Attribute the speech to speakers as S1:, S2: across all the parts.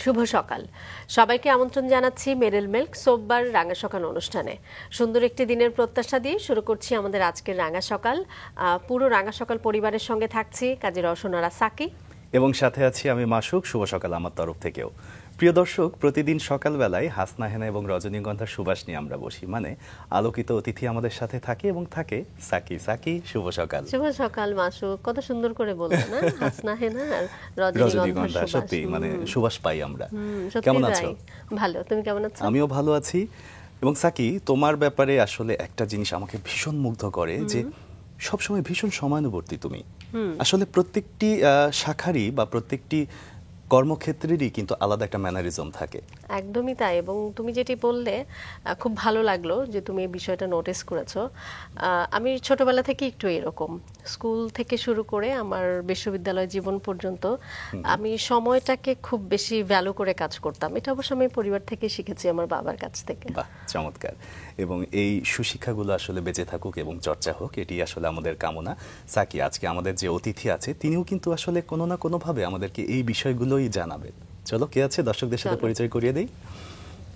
S1: শুভ সকাল সবাইকে আমন্ত্রণ জানাচ্ছি মেরিল মিল্ক সোববার রাঙা সকাল অনুষ্ঠানে। সুন্দর একটি দিনের প্রত্যাশা দিয়ে শুরু করছি আমাদের আজকের রাঙা সকাল। পুরো রাঙা সকাল পরিবারের সঙ্গে থাকছি কাজী রওশনারা সাকি
S2: এবং সাথে আছি আমি মাসুক। শুভ সকাল আমার তরফ থেকেও। প্রিয় দর্শক, প্রতিদিন সকালবেলায় হাসনা হেনা এবং রজনীগন্ধার সুবাস নিয়ে আমরা বসি, মানে আলোকিত অতিথি আমাদের সাথে থাকে এবং থাকে সাকি। সাকি, শুভ সকাল।
S1: শুভ সকাল মাসুক, কত সুন্দর করে বললেন না? হাসনা হেনা আর
S2: রজনীগন্ধা, সত্যি মানে সুবাস পাই আমরা। কেমন আছো?
S1: ভালো, তুমি কেমন আছো?
S2: আমিও ভালো আছি। এবং সাকি, তোমার ব্যাপারে আসলে একটা জিনিস আমাকে ভীষণ মুগ্ধ করে যে সবসময় ভীষণ সময়ানুবর্তী তুমি। আসলে প্রত্যেকটি শাখারই বা প্রত্যেকটি কর্মক্ষেত্রেরই কিন্তু আলাদা একটা ম্যানারিজম থাকে।
S1: একদমই তাই। এবং তুমি যেটি বললে খুব ভালো লাগলো যে তুমি এই বিষয়টা নোটিস করেছো। আমি ছোটবেলা থেকে একটু এরকম, স্কুল থেকে শুরু করে আমার বিশ্ববিদ্যালয় জীবন পর্যন্ত আমি সময়টাকে খুব বেশি ভ্যালু করে কাজ করতাম। এটা অবশ্য আমি পরিবার থেকে শিখেছি, আমার বাবার কাছ থেকে।
S2: বাহ, চমৎকার। এবং এই সুশিক্ষাগুলো আসলে বেঁচে থাকুক এবং চর্চা হোক, এটি আসলে আমাদের কামনা। সাকি, আজকে আমাদের যে অতিথি আছে তিনিও কিন্তু আসলে কোনো না কোনোভাবে আমাদেরকে এই বিষয়গুলোই জানাবেন। চলো, কে আছে দর্শকদের সাথে পরিচয় করিয়ে দেই।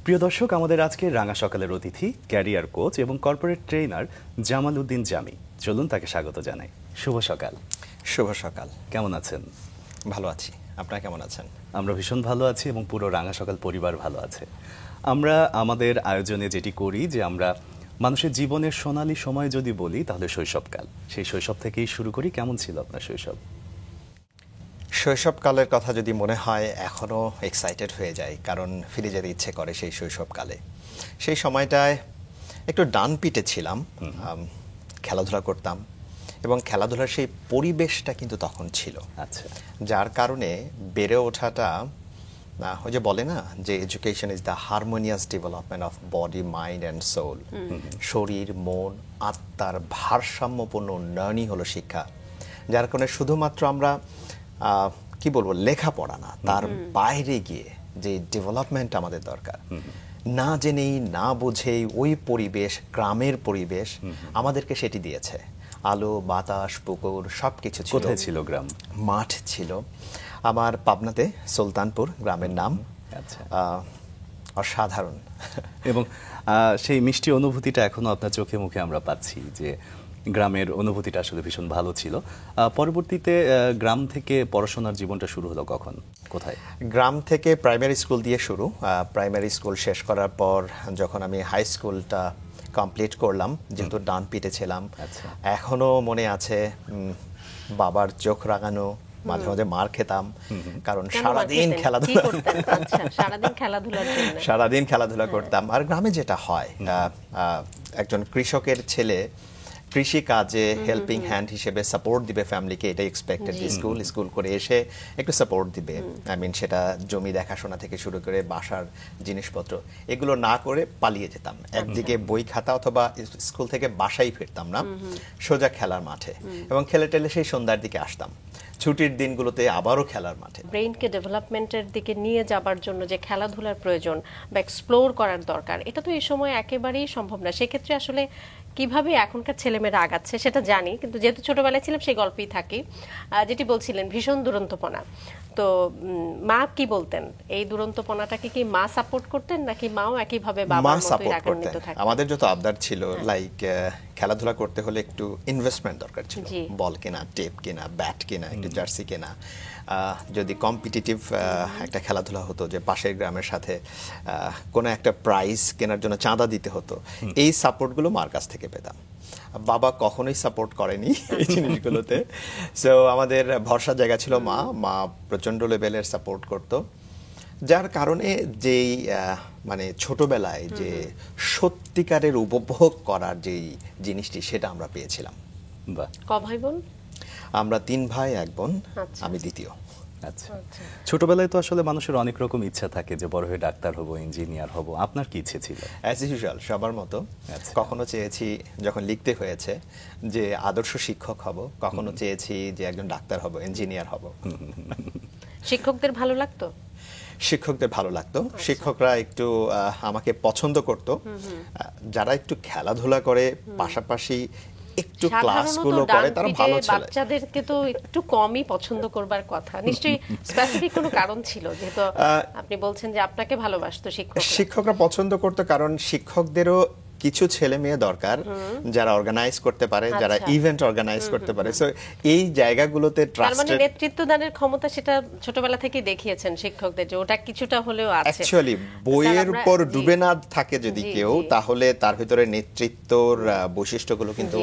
S2: প্রিয় দর্শক, আমাদের আজকে রাঙা সকালের অতিথি ক্যারিয়ার কোচ এবং কর্পোরেট ট্রেনার জামাল উদ্দিন জামি। চলুন তাকে স্বাগত জানাই। শুভ সকাল।
S3: শুভ সকাল।
S2: কেমন আছেন?
S3: ভালো আছি, আপনারা কেমন আছেন?
S2: আমরা ভীষণ ভালো আছি এবং পুরো রাঙা সকাল পরিবার ভালো আছে। আমরা আমাদের আয়োজনে যেটি করি যে আমরা মানুষের জীবনের সোনালী সময় যদি বলি তাহলে শৈশবকাল। সেই শৈশব থেকেই শুরু করি। কেমন ছিল আপনার শৈশব?
S3: শৈশবকালের কথা যদি মনে হয় এখনও এক্সাইটেড হয়ে যায়, কারণ ফিরে যেতে ইচ্ছে করে সেই শৈশবকালে। সেই সময়টায় একটু ডান পিটে ছিলাম, খেলাধুলা করতাম এবং খেলাধুলার সেই পরিবেশটা কিন্তু তখন ছিল।
S2: আচ্ছা।
S3: যার কারণে বেড়ে ওঠাটা, ওই যে বলে না যে education is the harmonious development of body, mind and soul. শরীর, মন, আত্মার ভারসাম্যপূর্ণ উন্নয়নই হলো শিক্ষা। যার কারণে শুধুমাত্র আমরা কি বলবো, লেখাপড়া না, তার বাইরে গিয়ে যে ডেভেলপমেন্ট আমাদের দরকার, না জেনেই না বুঝেই ওই পরিবেশ, গ্রামের পরিবেশ আমাদেরকে সেটি দিয়েছে। আলো, বাতাস, পুকুর সবকিছু ছিল।
S2: কোথায় ছিল গ্রাম?
S3: মাঠ ছিল আমার পাবনাতে, সুলতানপুর গ্রামের নাম।
S2: আচ্ছা।
S3: অসাধারণ।
S2: এবং সেই মিষ্টি অনুভূতিটা এখনো আপনার চোখে মুখে আমরা পাচ্ছি যে গ্রামের অনুভূতিটা আসলে ভীষণ ভালো ছিল। পরবর্তীতে গ্রাম থেকে পড়াশোনার জীবনটা শুরু হলো কখন, কোথায়?
S3: গ্রাম থেকে প্রাইমারি স্কুল দিয়ে শুরু। প্রাইমারি স্কুল শেষ করার পর যখন আমি হাই স্কুলটা কমপ্লিট করলাম, যেহেতু ডান পিটে ছিলাম, এখনো মনে আছে বাবার চোখ রাগানো, মাঝে মাঝে মার খেতাম, কারণ সারাদিন খেলাধুলা করতাম। আর গ্রামে যেটা হয়, একজন কৃষকের ছেলে কৃষি কাজে হেল্পিং হ্যান্ড হিসেবে সাপোর্ট দিবে ফ্যামিলিকে, এটাই এক্সপেক্টেড। স্কুল করে এসে একটু সাপোর্ট দিবে। আই মিন, সেটা জমি দেখাশোনা থেকে শুরু করে বাসার জিনিসপত্র, এগুলো না করে পালিয়ে যেতাম। একদিকে বই খাতা অথবা স্কুল থেকে বাসায় ফিরতাম না, সোজা খেলার মাঠে, এবং খেলে টেলে সেই সন্ধ্যার দিকে আসতাম। ছুটির দিনগুলোতে আবারও খেলার মাঠে।
S1: ব্রেইনকে ডেভেলপমেন্টের দিকে নিয়ে যাবার জন্য যে খেলাধুলার প্রয়োজন বা এক্সপ্লোর করার দরকার, এটা তো এই সময় একেবারেই সম্ভব না। সেক্ষেত্রে আসলে কিভাবে এখনকার ছেলেমেয়েরা আগাচ্ছে সেটা জানি, কিন্তু যেহেতু ছোটবেলায় ছিলাম সেই গল্পই থাকি। যেটি বলছিলেন ভীষণ দুরন্তপনা, তো মা কি বলতেন? এই দুরন্তপনাটাকে কি মা সাপোর্ট করতেন নাকি মাও একইভাবে বাবার মতোই রাগান্বিত থাকতেন?
S3: আমাদের যত আবদার ছিল, লাইক খেলাধুলা করতে হলে একটু ইনভেস্টমেন্ট দরকার ছিল। বল কেনা, টেপ কেনা, ব্যাট কেনা, একটু জার্সি কেনা। যদি কম্পিটিটিভ একটা খেলাধুলা হতো যে পাশের গ্রামের সাথে কোনো একটা প্রাইজ কেনার জন্য চাঁদা দিতে হতো, এই সাপোর্টগুলো মার কাছ থেকে পেতাম। বাবা কখনোই সাপোর্ট করেনি এই জিনিসগুলোতে। সো আমাদের ভরসার জায়গা ছিল মা প্রচণ্ড লেভেলের সাপোর্ট করতো। যার কারণে যেই মানে ছোটবেলায় যে সত্যিকারের উপভোগ করার যেই জিনিসটি, সেটা আমরা পেয়েছিলাম।
S1: ক ভাই বোন?
S3: আমরা 3 ভাই 1 বোন, আমি দ্বিতীয়।
S2: আচ্ছা। ছোটবেলায় তো আসলে মানুষের অনেক রকম ইচ্ছা থাকে যে বড় হয়ে ডাক্তার হব, ইঞ্জিনিয়ার হব। আপনার কি ইচ্ছে ছিল?
S3: অ্যাজ ইউজুয়াল, সবার মতো। কখনো চেয়েছি, যখন লিখতে হয়েছে, যে আদর্শ শিক্ষক হব, কখনো চেয়েছি যে একজন ডাক্তার হব, ইঞ্জিনিয়ার হব।
S1: শিক্ষকদের ভালো লাগতো?
S3: শিক্ষকদের ভালো লাগতো। শিক্ষকরা একটু আমাকে পছন্দ করত, যারা একটু খেলাধুলা করে, পাশাপাশি একটু ক্লাসগুলো করে তারা ভালো ছেলে।
S1: বাচ্চাদেরকে তো একটু কমই পছন্দ করবার কথা, নিশ্চয়ই স্পেসিফিক কোনো কারণ ছিল, যেহেতু আপনি বলছেন যে আপনাকে ভালোবাসতো
S3: শিক্ষকরা পছন্দ করতো, কারণ শিক্ষকদেরও কিছু ছেলে মেয়ে দরকার যারা অর্গানাইজ করতে পারে, যারা ইভেন্ট অর্গানাইজ করতে পারে। সো এই জায়গাগুলোতে ট্রাস্টেড
S1: নেতৃত্ব দানের ক্ষমতা সেটা ছোটবেলা থেকে দেখিয়েছেন শিক্ষকদের, যে ওটা কিছুটা হলেও আছে।
S3: অ্যাকচুয়ালি বইয়ের উপর ডুবে না থাকে যদি কেউ, তাহলে তার ভিতরে নেতৃত্বর বৈশিষ্ট্যগুলো কিন্তু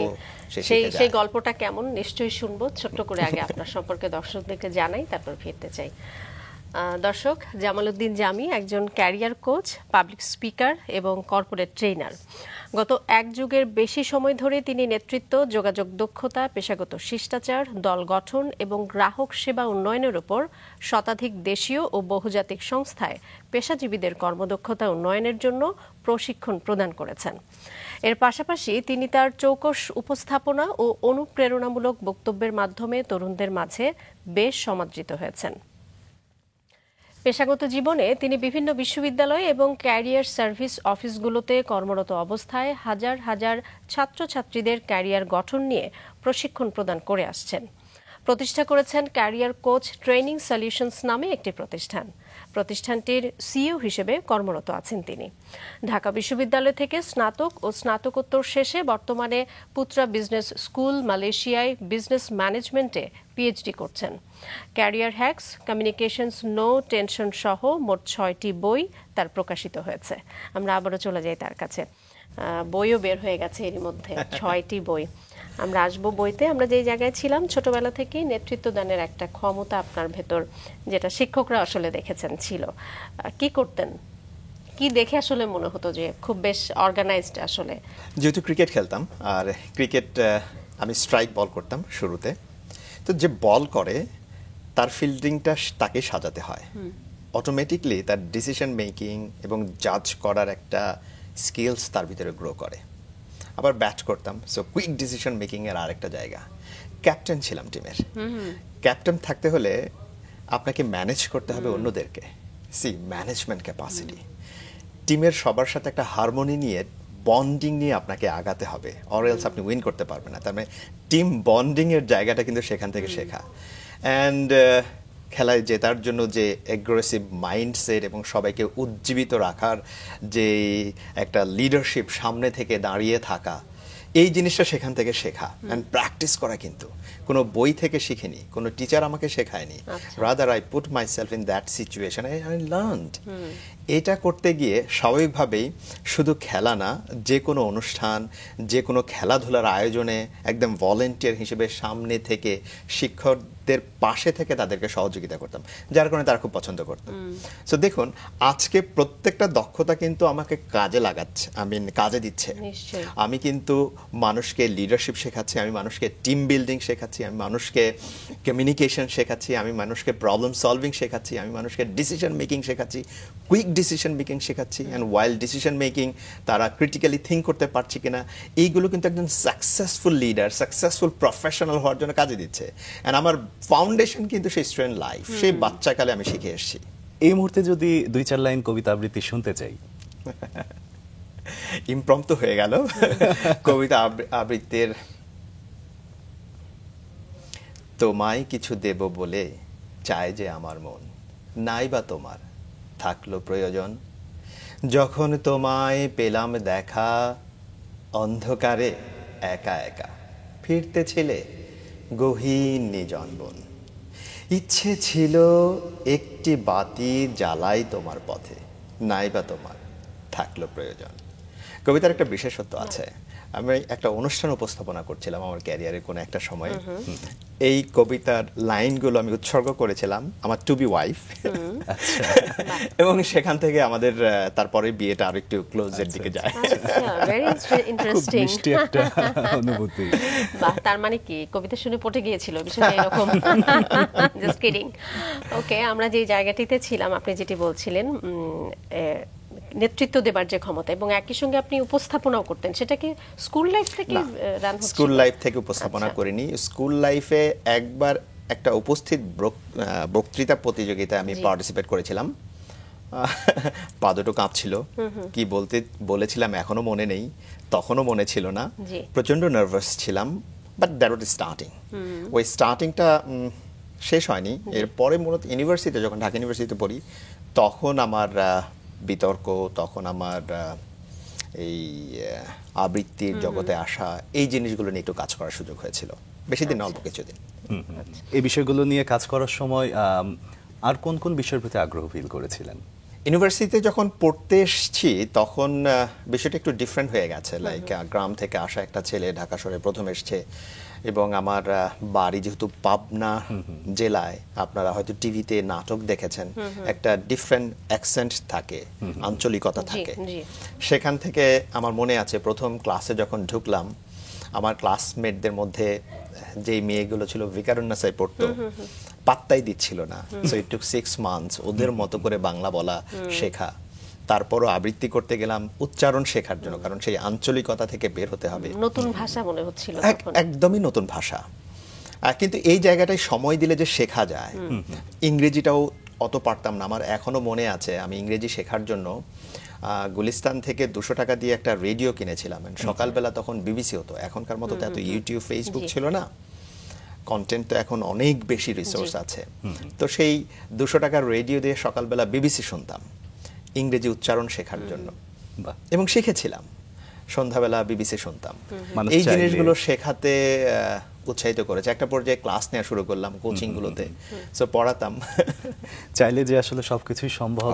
S1: সেই গল্পটা কেমন নিশ্চয়ই শুনবো। ছোট্ট করে আগে আপনার সম্পর্কে দর্শকদেরকে জানাই, তারপর ফিরতে চাই। দর্শক, জামালউদ্দিন জামি একজন ক্যারিয়ার কোচ, পাবলিক স্পিকার এবং কর্পোরেট ট্রেনার। গত এক যুগের বেশি সময় ধরে তিনি নেতৃত্ব, যোগাযোগ দক্ষতা, পেশাগত শিষ্টাচার, দল গঠন এবং গ্রাহক সেবা উন্নয়নের উপর শতাধিক দেশীয় ও বহুজাতিক সংস্থায় পেশাজীবীদের কর্মদক্ষতা উন্নয়নের জন্য প্রশিক্ষণ প্রদান করেছেন। এর পাশাপাশি তিনি তার চৌকস উপস্থাপনা ও অনুপ্রেরণামূলক বক্তব্যের মাধ্যমে তরুণদের মাঝে বেশ সমাদৃত হয়েছেন। পেশাগত জীবনে তিনি বিভিন্ন বিশ্ববিদ্যালয় এবং ক্যারিয়ার সার্ভিস অফিসগুলোতে কর্মরত অবস্থায় হাজার হাজার ছাত্রছাত্রীদের ক্যারিয়ার গঠন নিয়ে প্রশিক্ষণ প্রদান করে আসছেন। প্রতিষ্ঠা করেছেন ক্যারিয়ার কোচ ট্রেনিং সলিউশনস নামে একটি প্রতিষ্ঠান। প্রতিষ্ঠানটির সিইও হিসেবে কর্মরত আছেন তিনি। ঢাকা বিশ্ববিদ্যালয় থেকে স্নাতক ও স্নাতকোত্তর শেষে বর্তমানে পুত্রা বিজনেস স্কুল মালয়েশিয়ায় বিজনেস ম্যানেজমেন্টে পিএইচডি করছেন। Career hacks, communications, no tension সহ মোট 6টি বই তার প্রকাশিত হয়েছে। আমরা আবারও চলে যাই তার কাছে। বইও বের হয়ে গেছে এর মধ্যে, 6টি বই। আমরা আসবো বইতে। আমরা যেই জায়গায় ছিলাম, ছোটবেলা থেকেই নেতৃত্ব দানের একটা ক্ষমতা আপনার ভেতর, যেটা শিক্ষকরা আসলে দেখেছেন ছিল। কি করতেন, কি দেখে আসলে মনে হতো যে খুব বেশ অর্গানাইজড? আসলে
S3: যেহেতু ক্রিকেট খেলতাম, আর ক্রিকেট আমি স্ট্রাইক বল করতাম শুরুতে, তো যে বল করে তার ফিল্ডিংটা তাকে সাজাতে হয়। অটোমেটিকলি তার ডিসিশন মেকিং এবং জাজ করার একটা স্কিলস তার ভিতরে গ্রো করে। আবার ব্যাট করতাম, সো কুইক ডিসিশন মেকিং এর আরেকটা জায়গা। ক্যাপ্টেন ছিলাম টিমের। ক্যাপ্টেন থাকতে হলে আপনাকে ম্যানেজ করতে হবে অন্যদেরকে। ম্যানেজমেন্ট ক্যাপাসিটি, টিমের সবার সাথে একটা হারমোনি নিয়ে, বন্ডিং নিয়ে আপনাকে আগাতে হবে, অর এলস আপনি উইন করতে পারবেন না। তার মানে টিম বন্ডিং এর জায়গাটা কিন্তু সেখান থেকে শেখা। অ্যান্ড খেলায় জেতার জন্য যে অ্যাগ্রেসিভ মাইন্ডসেট এবং সবাইকে উজ্জীবিত রাখার যে একটা লিডারশিপ, সামনে থেকে দাঁড়িয়ে থাকা, এই জিনিসটা সেখান থেকে শেখা অ্যান্ড প্র্যাকটিস করা। কিন্তু কোনো বই থেকে শিখিনি, কোনো টিচার আমাকে শেখায়নি। Rather I put myself in that situation, I learned. এটা করতে গিয়ে স্বাভাবিকভাবেই শুধু খেলা না, যে কোনো অনুষ্ঠান, যে কোনো খেলাধুলার আয়োজনে একদম ভলেন্টিয়ার হিসেবে সামনে থেকে শিক্ষকদের পাশে থেকে তাদেরকে সহযোগিতা করতাম, যার কারণে তারা খুব পছন্দ করতো। সো দেখুন, আজকে প্রত্যেকটা দক্ষতা কিন্তু আমাকে কাজে লাগাচ্ছে, কাজে দিচ্ছে। আমি কিন্তু মানুষকে লিডারশিপ শেখাচ্ছি, আমি মানুষকে টিম বিল্ডিং শেখাচ্ছি, আমি মানুষকে কমিউনিকেশন শেখাচ্ছি, আমি মানুষকে প্রবলেম সলভিং শেখাচ্ছি, আমি মানুষকে ডিসিশন মেকিং শেখাচ্ছি, কুইক ডিসিশন মেকিং শেখাচ্ছি। অ্যান্ড ওয়াইল ডিসিশন মেকিং তারা ক্রিটিক্যালি থিঙ্ক করতে পারছে কিনা, এইগুলো কিন্তু একজন সাকসেসফুল লিডার, সাকসেসফুল প্রফেশনাল হওয়ার জন্য কাজে দিচ্ছে। অ্যান্ড আমার ফাউন্ডেশন কিন্তু সেই স্টুডেন্ট লাইফ, সেই বাচ্চাকালে আমি শিখে এসেছি।
S2: এই মুহূর্তে যদি 2-4 লাইন কবিতা আবৃত্তি শুনতে চাই।
S3: ইমপ্রম্পটু হয়ে গেল কবিতা আবৃত্তির। তোমায় কিছু দেব বলে চায় যে আমার মন, নাই বা তোমার থাকলো প্রয়োজন। যখন তোমায় পেলাম দেখা, অন্ধকারে একা একা ফিরতেছিলে গহীন নিজন বন। ইচ্ছে ছিল একটি বাতি জ্বালাই তোমার পথে, নাই বা তোমার থাকলো প্রয়োজন। কবিতার একটা বিশেষত্ব আছে। আমি একটা অনুষ্ঠান উপস্থাপনা করছিলাম আমার ক্যারিয়ারের কোনো একটা সময়। এই কবিতার লাইনগুলো আমি উৎসর্গ করেছিলাম আমার টু বি ওয়াইফ, এবং সেখান থেকে আমাদের তারপরে বিয়েটা আর একটু ক্লোজের দিকে যায়।
S1: ভেরি ইন্টারেস্টিং
S2: একটা অনুভূতি।
S1: বাহ, তার মানে কি কবিতা শুনে পড়ে গিয়েছিল বিষয়টা এরকম? Just kidding. ওকে, আমরা যে জায়গাটিতে ছিলাম, আপনি যেটি বলছিলেন নেতৃত্ব দেবার যে ক্ষমতা, এবং একই সঙ্গে আপনি উপস্থাপনাও করতেন, সেটা কি স্কুল লাইফ থেকে রান হচ্ছে?
S3: স্কুল লাইফ থেকে উপস্থাপনা করিনি। স্কুল লাইফে একবার একটা উপস্থিত বক্তৃতা প্রতিযোগিতায় আমি পার্টিসিপেট করেছিলাম। পা দুটো কাঁপছিল, কি বলেছিলাম এখনো মনে নেই, তখনও মনে ছিল না,
S1: জি।
S3: প্রচন্ড নার্ভাস ছিলাম, বাট দ্যাট ওয়াজ স্টার্টিং। ওই স্টার্টিংটা শেষ হয়নি। এরপরে মূলত ইউনিভার্সিটিতে, যখন ঢাকা ইউনিভার্সিটিতে পড়ি, তখন আমার বিতর্ক, তখন আমার এই আবৃত্তির জগতে আসা, এই জিনিসগুলো নিয়ে একটু কাজ করার সুযোগ হয়েছিল, বেশি দিন না, অল্প কিছুদিন।
S2: এই বিষয়গুলো নিয়ে কাজ করার সময় আর কোন কোন বিষয়ের প্রতি আগ্রহ ফিল করেছিলেন?
S3: ইউনিভার্সিটিতে যখন পড়তে এসেছি তখন বিষয়টা একটু ডিফারেন্ট হয়ে গেছে। লাইক গ্রাম থেকে আসা একটা ছেলে ঢাকা শহরে প্রথম এসছে, এবং আমার বাড়ি যেহেতু পাবনা জেলায়, আপনারা হয়তো টিভিতে নাটক দেখেছেন, একটা ডিফারেন্ট অ্যাকসেন্ট থাকে, আঞ্চলিকতা থাকে। সেখান থেকে আমার মনে আছে প্রথম ক্লাসে যখন ঢুকলাম, আমার ক্লাসমেটদের মধ্যে যেই মেয়েগুলো ছিল ভিকারুন্নাসায় পড়তো, পাত্তাই দিচ্ছিল না। সো ইট টুক 6 মান্থস ওদের মতো করে বাংলা বলা শেখা। তারপরও আবৃত্তি করতে গেলাম উচ্চারণ শেখার জন্য, কারণ সেই আঞ্চলিকতা থেকে বের হতে হবে।
S1: নতুন ভাষা মনে হচ্ছিল তখন।
S3: একদমই নতুন ভাষা, কিন্তু এই জায়গাটায় সময় দিলে যে শেখা যায়। ইংরেজিটাও অত পারতাম না। আমার এখনো মনে আছে, আমি ইংরেজি শেখার জন্য গুলিস্তান থেকে 200 টাকা দিয়ে একটা রেডিও কিনেছিলাম। সকালবেলা তখন বিবিসি হতো, এখনকার মতো তো এত ইউটিউব, ফেসবুক ছিল না, কন্টেন্ট তো এখন অনেক বেশি রিসোর্স আছে। তো সেই 200 টাকার রেডিও দিয়ে সকালবেলা বিবিসি শুনতাম ইংরেজি উচ্চারণ শেখার জন্য, এবং শিখেছিলাম। সন্ধ্যাবেলা বিবিসি শুনতাম। এই জিনিসগুলো শেখাতে উৎসাহিত করেছে। একটা পর্যায়ে ক্লাস নেওয়া শুরু করলাম কোচিং গুলোতে, সো পড়াতাম।
S2: চাইলে যে আসলে সবকিছুই সম্ভব,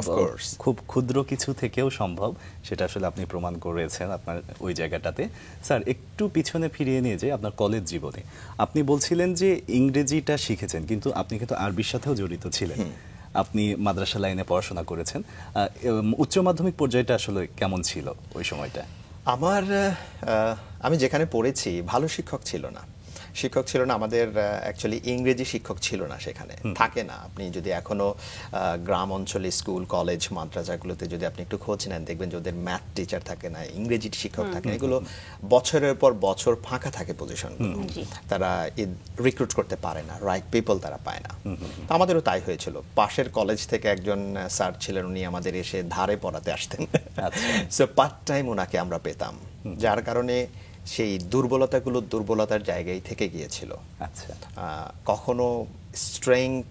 S2: খুব ক্ষুদ্র কিছু থেকেও সম্ভব, সেটা আসলে আপনি প্রমাণ করেছেন আপনার ওই জায়গাটাতে। স্যার, একটু পিছনে ফিরিয়ে নিয়ে যে আপনার কলেজ জীবনে আপনি বলছিলেন যে ইংরেজিটা শিখেছেন, কিন্তু আপনি কিন্তু আরবির সাথেও জড়িত ছিলেন। আপনি মাদ্রাসা লাইনে পড়াশোনা করেছেন। উচ্চ মাধ্যমিক পর্যায়টা আসলে কেমন ছিল ওই সময়টা?
S3: আমি যেখানে পড়েছি ভালো শিক্ষক ছিল না। আমাদের অ্যাকচুয়ালি ইংরেজি শিক্ষক ছিল না সেখানে, থাকে না। আপনি যদি এখনো গ্রাম অঞ্চলে স্কুল, কলেজ, মাদ্রাসাগুলোতে যদি আপনি একটু খোঁজ নেন, দেখবেন যে ওদের ম্যাথ টিচার থাকে না, ইংরেজি শিক্ষক থাকে না। এগুলো বছরের পর বছর ফাঁকা থাকে পজিশনগুলো, তারা রিক্রুট করতে পারে না, রাইট পিপল তারা পায় না। আমাদেরও তাই হয়েছিল। পাশের কলেজ থেকে একজন স্যার ছিলেন, উনি আমাদের এসে ধারে পড়াতে আসতেন। সো পার্ট টাইম ওনাকে আমরা পেতাম, যার কারণে সেই দুর্বলতার জায়গায় থেকে গিয়েছিল।
S2: আচ্ছা,
S3: কখনো স্ট্রেংথ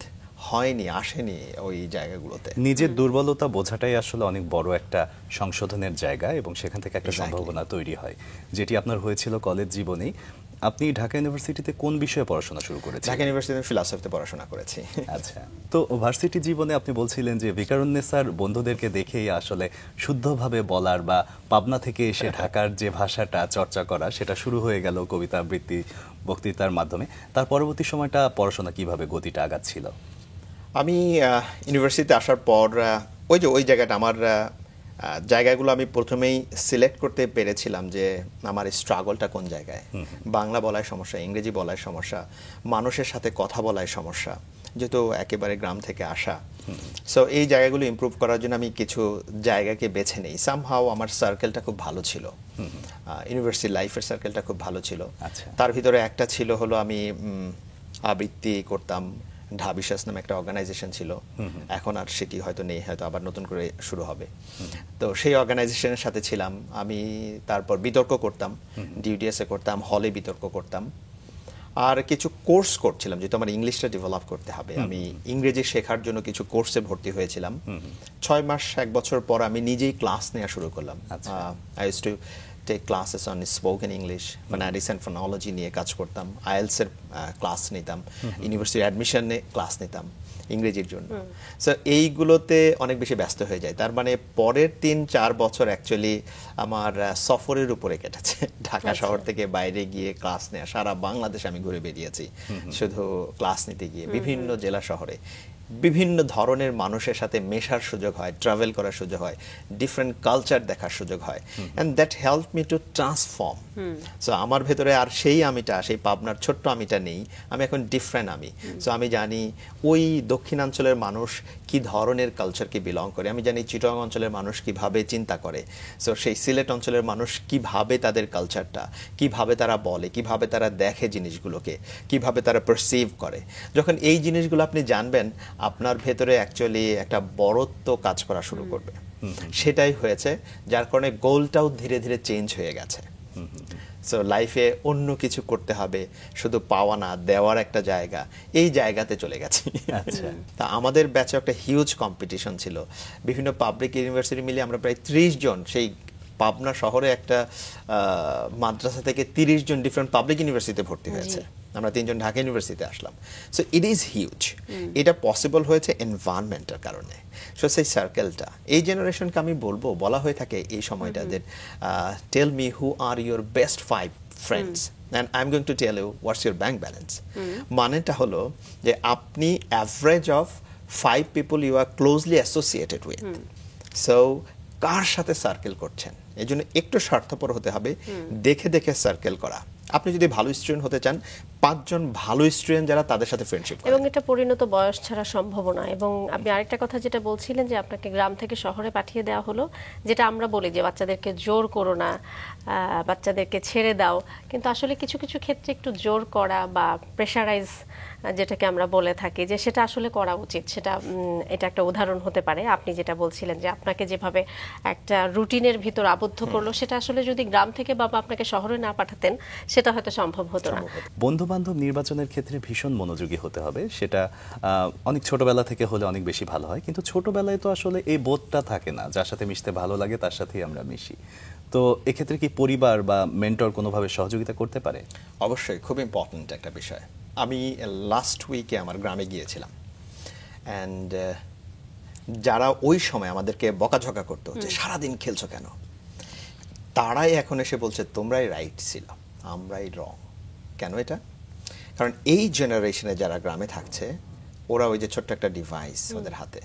S3: হয়নি, আসেনি ওই জায়গাগুলোতে।
S2: নিজের দুর্বলতা বোঝাটাই আসলে অনেক বড় একটা সংশোধনের জায়গা, এবং সেখান থেকে একটা সম্ভাবনা তৈরি হয়, যেটি আপনার হয়েছিল কলেজ জীবনেই। আপনি ঢাকা ইউনিভার্সিটিতে কোন বিষয়ে পড়াশোনা শুরু করেছেন?
S3: ঢাকা ইউনিভার্সিটিতে ফিলসফিতে পড়াশোনা করেছি।
S2: আচ্ছা, তো ভার্সিটি জীবনে আপনি বলছিলেন যে ভিকারুন্নেসার বন্ধুদেরকে দেখেই আসলে শুদ্ধভাবে বলার বা পাবনা থেকে এসে ঢাকার যে ভাষাটা চর্চা করা, সেটা শুরু হয়ে গেল কবিতা আবৃত্তি, বক্তৃতার মাধ্যমে। তার পরবর্তী সময়টা পড়াশোনা কিভাবে গতিটা আগাচ্ছিল?
S3: আমি ইউনিভার্সিটিতে আসার পর ওই জায়গাটা আমার জায়গাগুলো আমি প্রথমেই সিলেক্ট করতে পেরেছিলাম যে আমার স্ট্রাগলটা কোন জায়গায়। বাংলা বলায় সমস্যা, ইংরেজি বলায় সমস্যা, মানুষের সাথে কথা বলায় সমস্যা, যেহেতু একেবারে গ্রাম থেকে আসা। সো এই জায়গাগুলো ইমপ্রুভ করার জন্য আমি কিছু জায়গাকে বেছে নেই। সামহাও আমার সার্কেলটা খুব ভালো ছিল, ইউনিভার্সিটি লাইফের সার্কেলটা খুব ভালো ছিল। তার ভিতরে একটা ছিল হলো আমি আবৃত্তি করতাম। ঢাবিশাস নামে একটা অর্গানাইজেশন ছিল, এখন আর সেটি হয়তো নেই, হয়তো আবার নতুন করে শুরু হবে। তো সেই অর্গানাইজেশনের সাথে ছিলাম আমি। তারপর বিতর্ক করতাম, ডিউডিএসে করতাম, হলে বিতর্ক করতাম। আর কিছু কোর্স করছিলাম, যেহেতু আমার ইংলিশটা ডেভেলপ করতে হবে। আমি ইংরেজি শেখার জন্য কিছু কোর্সে ভর্তি হয়েছিলাম। 6 মাস 1 বছর পর আমি নিজেই ক্লাস নেওয়া শুরু করলাম। I used to take classes on spoken English, phonetics and phonology নিয়ে কাজ করতাম। আইএলস এর ক্লাস নিতাম, ইউনিভার্সিটি অ্যাডমিশনে ক্লাস নিতাম ইংরেজির জন্য। সো এইগুলোতে অনেক বেশি ব্যস্ত হয়ে যায়। তার মানে পরের 3-4 বছর অ্যাকচুয়ালি আমার সফরের উপরে কেটেছে। ঢাকা শহর থেকে বাইরে গিয়ে ক্লাস নেওয়া, সারা বাংলাদেশ আমি ঘুরে বেরিয়েছি শুধু ক্লাস নিতে গিয়ে। বিভিন্ন জেলা শহরে বিভিন্ন ধরনের মানুষের সাথে মেশার সুযোগ হয়, ট্রাভেল করার সুযোগ হয়, ডিফারেন্ট কালচার দেখার সুযোগ হয়, and that help me to transform. So আমার ভেতরে আর সেই পাবনার ছোট্ট আমিটা নেই, আমি এখন ডিফারেন্ট আমি। সো আমি জানি ওই দক্ষিণাঞ্চলের মানুষ কি ধরনের কালচারকে বিলং করে, আমি জানি চিটাগং অঞ্চলের মানুষ কিভাবে চিন্তা করে, সো সেই সিলেট অঞ্চলের মানুষ কিভাবে তাদের কালচারটা, কিভাবে তারা বলে, কিভাবে তারা দেখে জিনিসগুলোকে, কিভাবে তারা পারসিভ করে। যখন এই জিনিসগুলো আপনি জানবেন, আপনার ভেতরে অ্যাকচুয়ালি একটা বড়ত্ব কাজ করা শুরু করবে। সেটাই হয়েছে, যার কারণে গোলটাও ধীরে ধীরে চেঞ্জ হয়ে গেছে। সো লাইফে অন্য কিছু করতে হবে, শুধু পাওয়া না, দেওয়ার একটা জায়গা, এই জায়গাতে চলে গেছি।
S2: আচ্ছা।
S3: তা আমাদের ব্যাচে একটা হিউজ কম্পিটিশন ছিল, বিভিন্ন পাবলিক ইউনিভার্সিটি মিলে আমরা প্রায় 30 জন, সেই পাবনা শহরে একটা মাদ্রাসা থেকে 30 জন ডিফারেন্ট পাবলিক ইউনিভার্সিটিতে ভর্তি হয়েছে। আমরা 3 জন ঢাকা ইউনিভার্সিটিতে আসলাম। So it is huge. এটা পসিবল হয়েছে এনভায়রনমেন্টের কারণে। সো সেই সার্কেলটা এই জেনারেশনকে আমি বলবো, বলা হয়ে থাকে এই সময়টা যে tell me who are your best 5 friends and I am going to tell you what's your bank balance. মানেটা হলো যে আপনি average of 5 people you are closely associated with. So কার সাথে সার্কেল করছেন, এই জন্য একটু স্বার্থপর হতে হবে, দেখে দেখে সার্কেল করা। আপনি যদি ভালো স্টুডেন্ট হতে চান, 5 জন ভালো স্টুডেন্ট যারা, তাদের সাথে ফ্রেন্ডশিপ
S1: এবং এটা পরিণত বয়স ছাড়া সম্ভব না। এবং আপনি আরেকটা কথা যেটা বলছিলেন যে আপনাকে গ্রাম থেকে শহরে পাঠিয়ে দেওয়া হলো, যেটা আমরা বলি যে বাচ্চাদেরকে জোর করো না, বাচ্চাদেরকে ছেড়ে দাও, কিন্তু আসলে কিছু কিছু ক্ষেত্রে একটু জোর করা বা প্রেশারাইজ যেটাকে আমরা বলে থাকি, যে সেটা আসলে করা উচিত। সেটা এটা একটা উদাহরণ হতে পারে। আপনি যেটা বলছিলেন যে আপনাকে যেভাবে একটা রুটিনের ভিতর আবদ্ধ করলো, সেটা আসলে যদি গ্রাম থেকে বাবা আপনাকে শহরে না পাঠাতেন, সেটা হয়তো সম্ভব হতো না।
S2: বন্ধু বান্ধব নির্বাচনের ক্ষেত্রে ভীষণ মনোযোগী হতে হবে। সেটা অনেক ছোটবেলা থেকে হলে অনেক বেশি ভালো হয়, কিন্তু ছোটবেলায় তো আসলে এই বোধটা থাকে না, যার সাথে মিশতে ভালো লাগে তার সাথেই আমরা মিশি। তো এক্ষেত্রে কি পরিবার বা মেন্টর কোনোভাবে সহযোগিতা করতে পারে?
S3: অবশ্যই, খুব ইম্পর্ট্যান্ট একটা বিষয়। আমি লাস্ট উইকে আমার গ্রামে গিয়েছিলাম, অ্যান্ড যারা ওই সময় আমাদেরকে বকাঝকা করতো যে সারাদিন খেলছো কেন, তারাই এখন এসে বলছে তোমরাই রাইট ছিল, আমরাই রং। কেন এটা? কারণ এই জেনারেশনে যারা গ্রামে থাকছে, ওরা ওই যে ছোট্ট একটা ডিভাইস ওদের হাতে,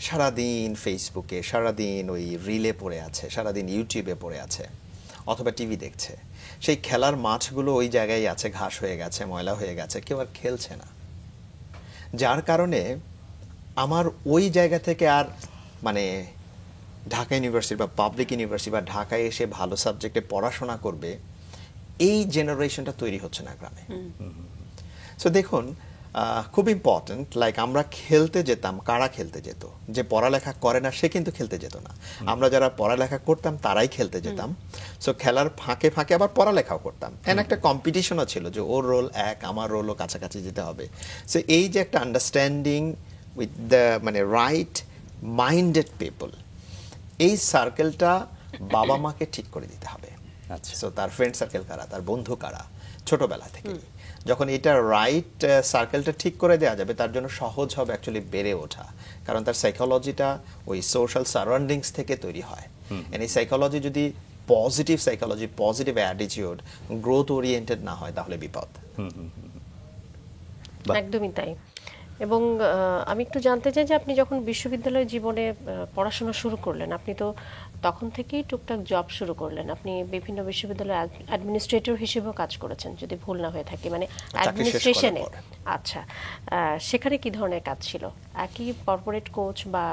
S3: সারাদিন ফেসবুকে, সারাদিন ওই রিলে পড়ে আছে, সারাদিন ইউটিউবে পড়ে আছে, অথবা টিভি দেখছে। সেই খেলার মাঠগুলো ওই জায়গায় আছে, ঘাস হয়ে গেছে, ময়লা হয়ে গেছে, কেউ আর খেলছে না। যার কারণে আমার ওই জায়গা থেকে আর মানে ঢাকা ইউনিভার্সিটি বা পাবলিক ইউনিভার্সিটি বা ঢাকায় এসে ভালো সাবজেক্টে পড়াশোনা করবে, এই জেনারেশনটা তৈরি হচ্ছে না গ্রামে। সো দেখুন, খুব ইম্পর্টেন্ট, লাইক আমরা খেলতে যেতাম, কারা খেলতে যেত? যে পড়ালেখা করে না সে কিন্তু খেলতে যেত না। আমরা যারা পড়ালেখা করতাম তারাই খেলতে যেতাম। সো খেলার ফাঁকে ফাঁকে আবার পড়ালেখাও করতাম, এন্ড একটা কম্পিটিশনও ছিল যে ওর রোল এক, আমার রোলও কাছাকাছি যেতে হবে। সো এই যে একটা আন্ডারস্ট্যান্ডিং উইথ দ্য মানে রাইট মাইন্ডেড পিপল, এই সার্কেলটা বাবা মাকে ঠিক করে দিতে হবে।
S2: আচ্ছা।
S3: সো তার ফ্রেন্ড সার্কেল কারা, তার বন্ধু কারা, ছোটবেলা থেকে যখন এটা রাইট সার্কেলটা ঠিক করে দেওয়া যাবে, তার জন্য সহজ হবে অ্যাকচুয়ালি বেড়ে ওঠা। কারণ তার সাইকোলজিটা ওই সোশ্যাল সারাউন্ডিংস থেকে তৈরি হয়। এই সাইকোলজি যদি positive psychology, positive attitude, growth oriented না হয়, তাহলে বিপদ।
S1: একদমই তাই। এবং আমি একটু জানতে চাই যে আপনি যখন বিশ্ববিদ্যালয় জীবনে পড়াশোনা শুরু করলেন, আপনি তো তখন থেকেই টুকটাক জব শুরু করলেন। আপনি বিভিন্ন বিশ্ববিদ্যালয়ে অ্যাডমিনিস্ট্রেটর হিসেবেও কাজ করেছেন, যদি ভুল না হয়ে থাকে, মানে অ্যাডমিনিস্ট্রেশনে। আচ্ছা, সেখানে কি ধরনের কাজ ছিল? একই কর্পোরেট কোচ বা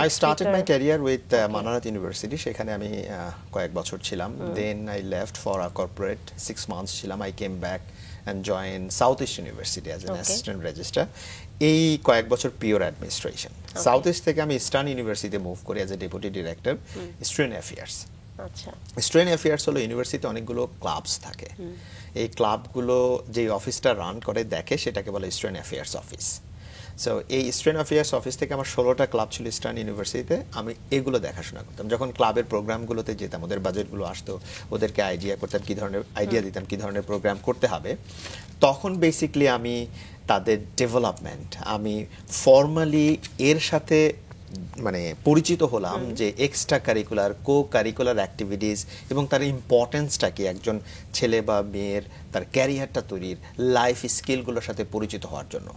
S3: I started my career with Manarat University. সেখানে আমি কয়েক বছর ছিলাম। Then I left for a corporate, 6 months ছিলাম। I came back and joined Southeast University as an assistant registrar. এই কয়েক বছর পিওর অ্যাডমিনিস্ট্রেশন। সাউথইস্ট থেকে আমি ইস্টার্ন ইউনিভার্সিটিতে মুভ করি as a deputy director, student affairs.
S1: আচ্ছা,
S3: স্টুডেন্ট অ্যাফেয়ার্স হলো ইউনিভার্সিটিতে অনেকগুলো ক্লাবস থাকে। এই ক্লাবগুলো যে অফিসটা রান করে দেখে, সেটাকে বলে স্টুডেন্ট অ্যাফেয়ার্স অফিস। সো এই স্টুডেন্ট অ্যাফেয়ার্স অফিস থেকে আমার 16টা ক্লাব ছিল ইস্টার্ন ইউনিভার্সিটিতে। আমি এগুলো দেখাশোনা করতাম। যখন ক্লাবের প্রোগ্রামগুলোতে যেতাম, ওদের বাজেটগুলো আসতো, ওদেরকে আইডিয়া করতাম, কী ধরনের আইডিয়া দিতাম, কী ধরনের প্রোগ্রাম করতে হবে। তখন বেসিকলি আমি তাদের ডেভেলপমেন্ট, আমি ফর্মালি এর সাথে মানে পরিচিত হলাম যে extra curricular, co curricular activities এবং তার ইম্পর্টেন্সটা কি একজন ছেলে বা মেয়ের তার ক্যারিয়ারটা তৈরির, লাইফ স্কিলগুলোর সাথে পরিচিত হওয়ার জন্য।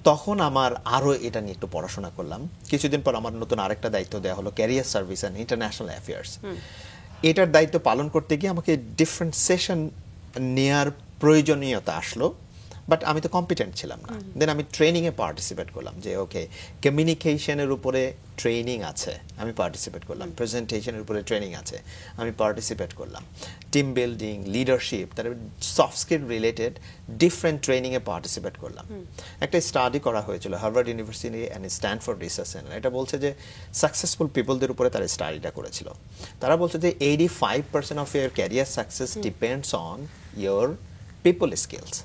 S3: তখন আমার আরও এটা নিয়ে একটু পড়াশোনা করলাম। কিছুদিন পর আমার নতুন আরেকটা দায়িত্ব দেওয়া হলো, career service and international affairs. এটার দায়িত্ব পালন করতে গিয়ে আমাকে ডিফারেন্ট সেশন নেয়ার প্রয়োজনীয়তা আসলো। বাট আমি তো কম্পিটেন্ট ছিলাম না। দেন আমি ট্রেনিংয়ে পার্টিসিপেট করলাম যে ওকে কমিউনিকেশনের উপরে ট্রেনিং আছে, আমি পার্টিসিপেট করলাম। প্রেজেন্টেশনের উপরে ট্রেনিং আছে, আমি পার্টিসিপেট করলাম। টিম বিল্ডিং, লিডারশিপ, তারপরে সফট স্কিল রিলেটেড ডিফারেন্ট ট্রেনিংয়ে পার্টিসিপেট করলাম। একটা স্টাডি করা হয়েছিল Harvard University and Stanford research centre. এটা বলছে যে সাকসেসফুল পিপলদের উপরে তারা স্টাডিটা করেছিল। তারা বলছে যে 85% of your career success depends on your people skills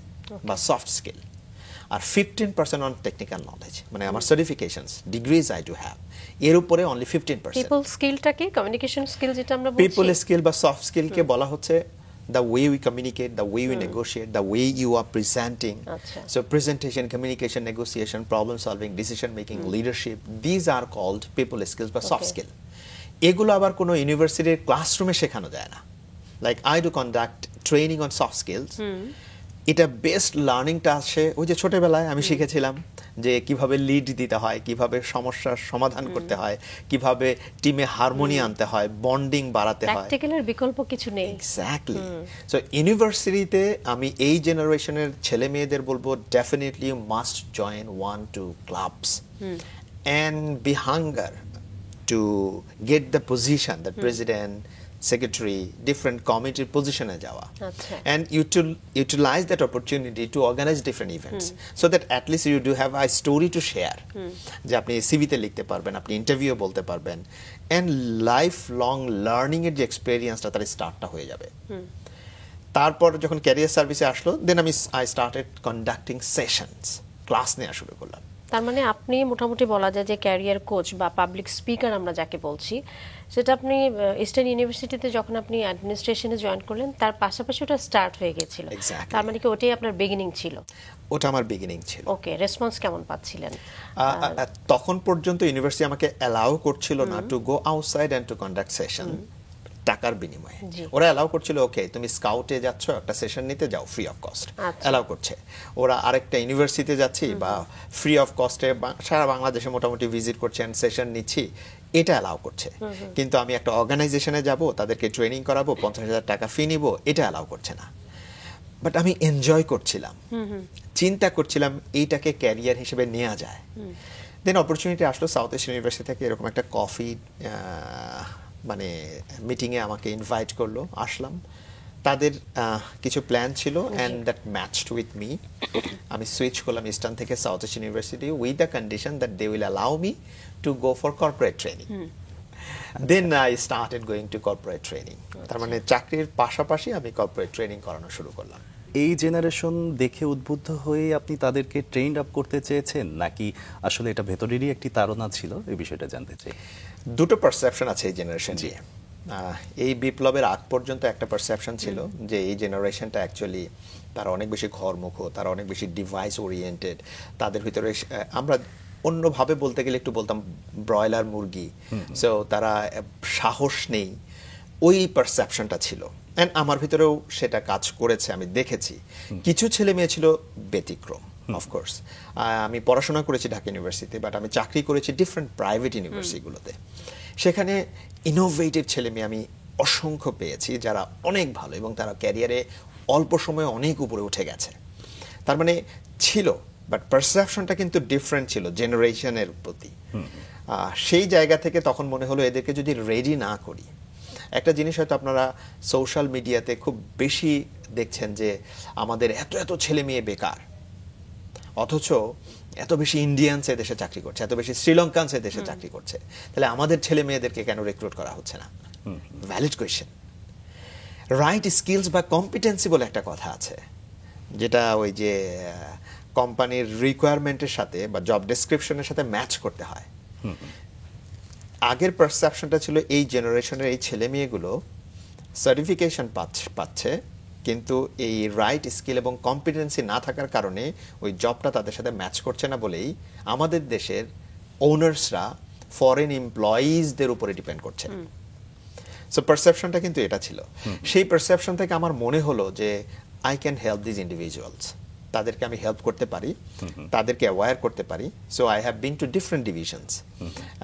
S3: বা সফট স্কিল, আর 15% অন টেকনিক্যাল নলেজ, মানে আমার certifications, degrees I do have, এর উপরে অনলি 15%।
S1: পিপল স্কিলটা কি? কমিউনিকেশন স্কিল যেটা আমরা বলছি,
S3: পিপল স্কিল বা সফট স্কিলকে বলা হচ্ছে the way we communicate, the way we negotiate, the way you are presenting. So presentation, communication, negotiation, problem solving, decision making, leadership, these are called people skills বা soft skill. এগুলো আবার কোনো ইউনিভার্সিটির ক্লাসরুমে শেখানো যায় না। Like I do conduct training on soft skills. এটা বেস্ট লার্নিংটা আসে ওই যে ছোটবেলায় আমি শিখেছিলাম যে কিভাবে লিড দিতে হয়, কিভাবে সমস্যার সমাধান করতে হয়, কিভাবে টিমে হারমোনি আনতে হয়, বন্ডিং বাড়াতে হয়।
S1: প্র্যাকটিক্যালের বিকল্প কিছু নেই।
S3: এক্স্যাক্টলি। সো ইউনিভার্সিটিতে আমি এই জেনারেশনের ছেলে মেয়েদের বলবো definitely you must join 1-2 clubs and be hunger to get the position, the president, secretary, different committee position-এ যাওয়া, and utilize that opportunity to organize different events, so that at least you do have a story to share, যে আপনি সিভিতে লিখতে পারবেন, আপনি interview বলতে পারবেন, and lifelong learning এর যে এক্সপেরিয়েন্সটা তার স্টার্টটা হয়ে যাবে। তারপর যখন ক্যারিয়ার সার্ভিসে আসলো, then I started conducting sessions, class নেওয়া শুরু করলাম।
S1: তার মানে আপনি মোটামুটি বলা যায় যে ক্যারিয়ার কোচ বা পাবলিক স্পিকার আমরা যাকে বলছি, সেটা আপনি ইস্টার্ন ইউনিভার্সিটিতে যখন আপনি অ্যাডমিনিস্ট্রেশনে জয়েন করলেন তার পাশাপাশি ওটা স্টার্ট হয়ে গিয়েছিল। তার মানে কি ওটাই আপনার বিগিনিং ছিল?
S3: ওটা আমার বিগিনিং ছিল।
S1: ওকে, রেসপন্স কেমন পাচ্ছিলেন?
S3: তখন পর্যন্ত ইউনিভার্সিটি আমাকে অ্যালাউ করছিল না to go outside and to conduct session টাকার বিনিময়ে। ওরা অ্যালাউ করছিল ওকে তুমি স্কাউটে যাচ্ছ একটা সেশন নিতে যাও, ফ্রি অফ কস্ট অ্যালাউ করছে। ওরা আরেকটা ইউনিভার্সিটিতে যাচ্ছি বা ফ্রি অফ কস্টে সারা বাংলাদেশে মোটামুটি ভিজিট করছেন, সেশন নিচ্ছি, এটা অ্যালাউ করছে। কিন্তু আমি একটা অর্গানাইজেশনে যাব, তাদেরকে ট্রেনিং করাবো, 50,000 টাকা ফি নিব, এটা অ্যালাউ করছে না। বাট আমি এনজয় করছিলাম, চিন্তা করছিলাম এইটাকে ক্যারিয়ার হিসেবে নেওয়া যায়। দেন অপরচুনিটি আসলো সাউথ ইস্ট ইউনিভার্সিটি থেকে, এরকম একটা কফি মানে মিটিংয়ে আমাকে ইনভাইট করলো, আসলাম। তাদের কিছু প্ল্যান ছিল and that matched with me. আমি সুইচ করলাম ইস্টার্ন থেকে South East University with the condition that they will allow me to go for corporate training. Then I started going to corporate training. তার মানে চাকরির পাশাপাশি আমি corporate training করানো শুরু করলাম।
S2: এই জেনারেশন দেখে উদ্বুদ্ধ হয়ে আপনি তাদেরকে ট্রেন্ড আপ করতে চেয়েছেন, নাকি আসলে এটা ভেতরেরই একটি তাড়না ছিল? এই বিষয়টা জানতে চাই।
S3: দুটো পারসেপশন আছে এই জেনারেশন নিয়ে। এই বিপ্লবের আগ পর্যন্ত একটা পারসেপশন ছিল যে এই জেনারেশনটা অ্যাকচুয়ালি তারা অনেক বেশি ঘরমুখ, তারা অনেক বেশি ডিভাইস ওরিয়েন্টেড, তাদের ভিতরে আমরা অন্যভাবে বলতে গেলে একটু বলতাম ব্রয়লার মুরগি, সো তারা সাহস নেই, ওই পারসেপশনটা ছিল। অ্যান্ড আমার ভিতরেও সেটা কাজ করেছে, আমি দেখেছি। কিছু ছেলে মেয়ে ছিল ব্যতিক্রম, অফকোর্স। আমি পড়াশোনা করেছি ঢাকা ইউনিভার্সিটিতে, বাট আমি চাকরি করেছি ডিফারেন্ট প্রাইভেট ইউনিভার্সিটিগুলোতে। সেখানে ইনোভেটিভ ছেলে মেয়ে আমি অসংখ্য পেয়েছি যারা অনেক ভালো এবং তারা ক্যারিয়ারে অল্প সময়ে অনেক উপরে উঠে গেছে। তার মানে ছিল, বাট পারসেপশনটা কিন্তু ডিফারেন্ট ছিল জেনারেশনের প্রতি। সেই জায়গা থেকে তখন মনে হলো এদেরকে যদি রেডি না করি, একটা জিনিস হয়তো আপনারা সোশ্যাল মিডিয়াতে খুব বেশি দেখছেন যে আমাদের এত এত ছেলে মেয়ে বেকার, অথচ এত বেশি ইন্ডিয়ানস দেশে চাকরি করছে, এত বেশি শ্রীলঙ্কানস দেশে চাকরি করছে, তাহলে আমাদের ছেলে মেয়েদেরকে কেন রিক্রুট করা হচ্ছে না? Valid question. রাইট স্কিলস বা কম্পিটেন্সি বলে একটা কথা আছে, যেটা ওই যে কোম্পানির রিকোয়ারমেন্টের সাথে বা জব ডেসক্রিপশনের সাথে ম্যাচ করতে হয়। আগের পারসেপশনটা ছিল এই জেনারেশনের এই ছেলে মেয়েগুলো সার্টিফিকেশন পাচ্ছে, কিন্তু এই রাইট স্কিল এবং কম্পিটেন্সি না থাকার কারণে ওই জবটা তাদের সাথে ম্যাচ করছে না বলেই আমাদের দেশের ওনার্সরা ফরেন এমপ্লয়িজদের উপরে ডিপেন্ড করছে। সো পারসেপশনটা কিন্তু এটা ছিল। সেই পারসেপশন থেকে আমার মনে হলো যে I can help these individuals, তাদেরকে আমি হেল্প করতে পারি, তাদেরকে অ্যাওয়্যার করতে পারি। So I have been to different divisions.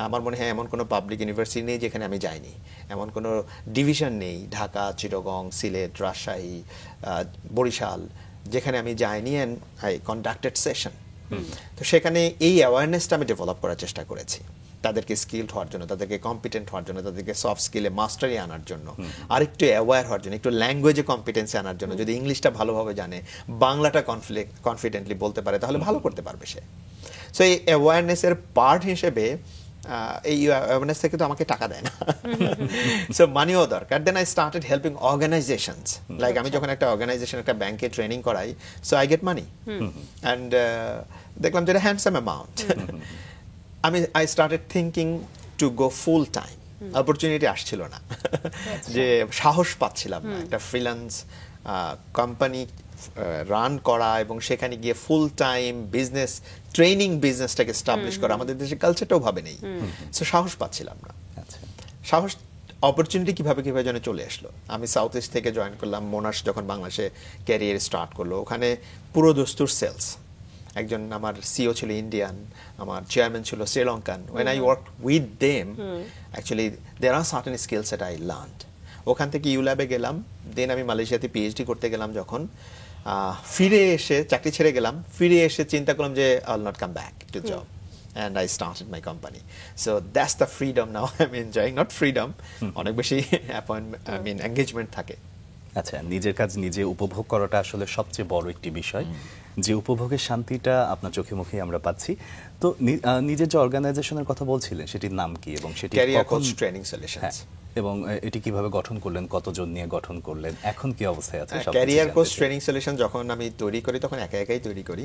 S3: আমার মনে হয় এমন কোনো পাবলিক ইউনিভার্সিটি নেই যেখানে আমি যাইনি, এমন কোনো ডিভিশন নেই ঢাকা, চিটাগং, সিলেট, রাজশাহী, বরিশাল, যেখানে আমি যাইনি অ্যান্ড আই কন্ডাক্টেড সেশন। তো সেখানে এই অ্যাওয়ারনেসটা আমি ডেভেলপ করার চেষ্টা করেছি, তাদেরকে স্কিলড হওয়ার জন্য, তাদেরকে কম্পিটেন্ট হওয়ার জন্য, তাদেরকে সফট স্কিলে মাস্টারি আনার জন্য, আর একটু অ্যাওয়্যার হওয়ার জন্য, একটু ল্যাঙ্গুয়েজে কম্পিটেন্সি আনার জন্য। যদি ইংলিশটা ভালোভাবে জানে, বাংলাটা কনফিডেন্টলি বলতে পারে, তাহলে ভালো করতে পারবে সে। সো এই অ্যাওয়ারনেসের পার্ট হিসেবে এই অ্যাওয়ারনেস থেকে তো আমাকে টাকা দেয় না, সো মানিও দরকার। Then I started helping organizations, like আমি যখন একটা অর্গানাইজেশন, একটা ব্যাংকে ট্রেনিং করাই, so I get money and দেখলাম যেটা handsome amount. I started thinking to go full time. Opportunity আসছিল না, যে সাহস পাচ্ছিলাম না একটা ফ্রিল্যান্স কোম্পানি রান করা এবং সেখানে গিয়ে ফুল টাইম বিজনেস ট্রেনিং বিজনেসটাকে এস্টাবলিশ করা। আমাদের দেশে কালচারটাও ভাবে নেই, সো সাহস পাচ্ছিলাম না। সাহস অপরচুনিটি কিভাবে যেন চলে আসলো। আমি সাউথ ইস্ট থেকে জয়েন করলাম, মোনাশ যখন বাংলাদেশে ক্যারিয়ার স্টার্ট করলো, ওখানে পুরো দস্তুর সেলস। একজন আমার সিও ছিল ইন্ডিয়ান, আমার চেয়ারম্যান ছিল Sri Lankan. When I work with them, actually there are certain skills that I learned. ওখান থেকে ইউল্যাবে গেলাম, দেন আমি মালয়েশিয়াতে পিএইচডি করতে গেলাম। যখন ফিরে এসে চাকরি ছেড়ে গেলাম, ফিরে এসে চিন্তা করলাম যে I will not come back to job, and I started my company. So that's the freedom now I'm enjoying. Not freedom, অনেক বেশি engagement থাকে।
S2: আচ্ছা, নিজের কাজ নিজে উপভোগ করাটা আসলে সবচেয়ে বড় একটি বিষয়, যে উপভোগের শান্তিটা আপনার চোখে মুখে আমরা পাচ্ছি। তো নিজের যে অর্গানাইজেশনের কথা বলছিলেন, সেটির নাম কি এবং সেটি
S3: ক্যারিয়ার কোচ ট্রেনিং সলিউশনস,
S2: এবং এটি কিভাবে গঠন করলেন, কতজন নিয়ে গঠন করলেন, এখন কি অবস্থায় আছে?
S3: ক্যারিয়ার কোচ ট্রেনিং সলিউশন যখন আমি তৈরি করি, তখন একাই তৈরি করি।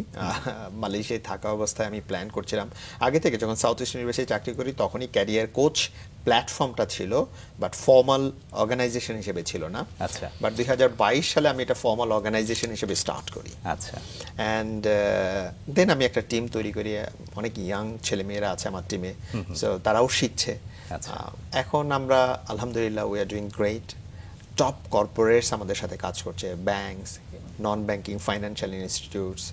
S3: মালয়েশিয়ায় থাকা অবস্থায় আমি প্ল্যান করছিলাম আগে থেকে, যখন সাউথ ইস্ট ইউনিভার্সিটি চাকরি করি তখনই ক্যারিয়ার কোচ প্ল্যাটফর্মটা ছিল, বাট ফর্মাল অর্গানাইজেশন হিসেবে ছিল না।
S2: আচ্ছা।
S3: বাট 2022 সালে আমি এটা ফর্মাল অর্গানাইজেশন হিসেবে স্টার্ট করি।
S2: আচ্ছা।
S3: অ্যান্ড দেন আমি একটা টিম তৈরি করি, অনেক ইয়াং ছেলেমেয়েরা আছে আমার টিমে, সো তারাও শিখছে। এখন আমরা আলহামদুলিল্লাহ we are doing great. Top corporates আমাদের সাথে কাজ করছে, banks, non banking financial institutes,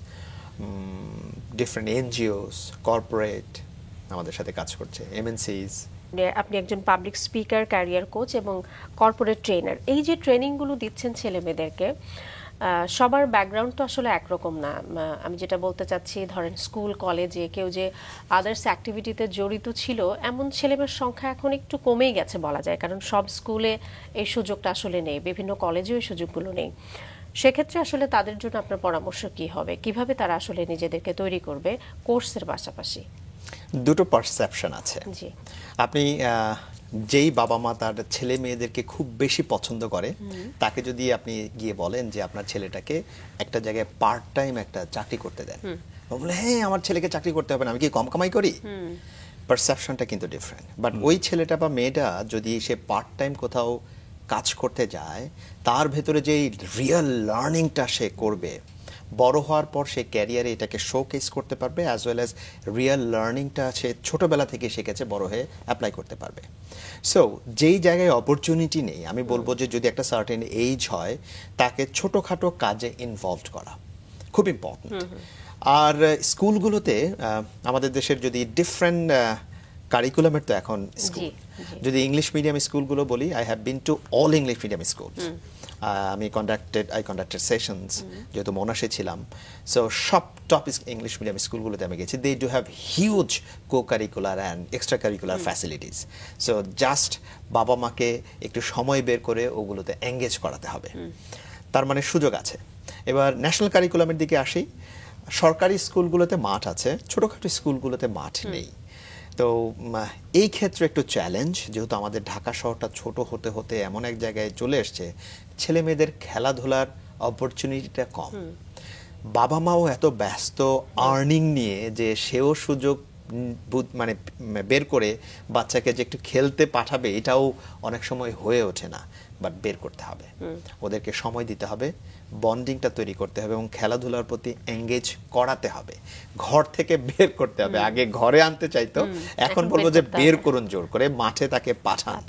S3: different NGOs, corporate আমাদের সাথে কাজ করছে, এমএনসিস।
S1: আপনি একজন পাবলিক স্পিকার, ক্যারিয়ার কোচ এবং কর্পোরেট ট্রেনার। এই যে ট্রেনিংগুলো দিচ্ছেন ছেলে মেয়েদেরকে, সবার ব্যাকগ্রাউন্ড তো আসলে একরকম না। আমি যেটা বলতে চাচ্ছি, ধরেন স্কুল কলেজে কেউ যে আদার্স অ্যাক্টিভিটিতে জড়িত ছিল, এমন ছেলেমেয়ের সংখ্যা এখন একটু কমেই গেছে বলা যায়, কারণ সব স্কুলে এই সুযোগটা আসলে নেই, বিভিন্ন কলেজেও এই সুযোগগুলো নেই। সেক্ষেত্রে আসলে তাদের জন্য আপনার পরামর্শ কি হবে, কিভাবে তারা আসলে নিজেদেরকে তৈরি করবে কোর্সের পাশাপাশি?
S3: দুটো পারসেপশন আছে।
S1: জি।
S3: আপনি যেই বাবা মা তার ছেলে মেয়েদেরকে খুব বেশি পছন্দ করে, তাকে যদি আপনি গিয়ে বলেন যে আপনার ছেলেটাকে একটা জায়গায় পার্ট টাইম একটা চাকরি করতে দেন, বলে হ্যাঁ আমার ছেলেকে চাকরি করতে হবে না, আমি কি কম কামাই করি? পারসেপশনটা কিন্তু ডিফারেন্ট। বাট ওই ছেলেটা বা মেয়েটা যদি সে পার্ট টাইম কোথাও কাজ করতে যায়, তার ভেতরে যে রিয়েল লার্নিংটা সে করবে, বড় হওয়ার পর সে ক্যারিয়ারে এটাকে শোকেস করতে পারবে, অ্যাজ ওয়েল অ্যাজ রিয়েল লার্নিংটা সে ছোটবেলা থেকে শিখেছে, বড় হয়ে অ্যাপ্লাই করতে পারবে। সো যেই জায়গায় অপরচুনিটি নেই, আমি বলবো যে যদি একটা সার্টেন এজ হয়, তাকে ছোটোখাটো কাজে ইনভলভ করা খুব ইম্পর্টেন্ট। আর স্কুলগুলোতে আমাদের দেশের যদি ডিফারেন্ট কারিকুলামের তো এখন স্কুল, যদি ইংলিশ মিডিয়াম স্কুলগুলো বলি, I have been to all English medium school. আমি কন্ডাক্টেড সেশনস, যেহেতু মোনাশে ছিলাম, সো সব টপ ইংলিশ মিডিয়াম স্কুলগুলোতে আমি গেছি। They do have huge co curricular and extra curricular facilities. So just বাবা মাকে একটু সময় বের করে ওগুলোতে এঙ্গেজ করাতে হবে, তার মানে সুযোগ আছে। এবার ন্যাশনাল কারিকুলামের দিকে আসি, সরকারি স্কুলগুলোতে মাঠ আছে, ছোটোখাটো স্কুলগুলোতে মাঠ নেই। তো এই ক্ষেত্রে একটু চ্যালেঞ্জ, যেহেতু আমাদের ঢাকা শহরটা ছোট হতে হতে এমন এক জায়গায় চলে এসছে, ছেলে মেয়েদের খেলাধুলার অপরচুনিটিটা কম। বাবা মাও এত ব্যস্ত আর্নিং নিয়ে যে সেও সুযোগ মানে বের করে বাচ্চাকে যে একটু খেলতে পাঠাবে, এটাও অনেক সময় হয়ে ওঠে না। বাট বের করতে হবে, ওদেরকে সময় দিতে হবে, বন্ডিংটা তৈরি করতে হবে এবং খেলাধুলার প্রতি এঙ্গেজ করাতে হবে, ঘর থেকে বের করতে হবে। আগে ঘরে আনতে চাইতো, এখন বলবো যে বের করুন, জোর করে মাঠে তাকে পাঠান,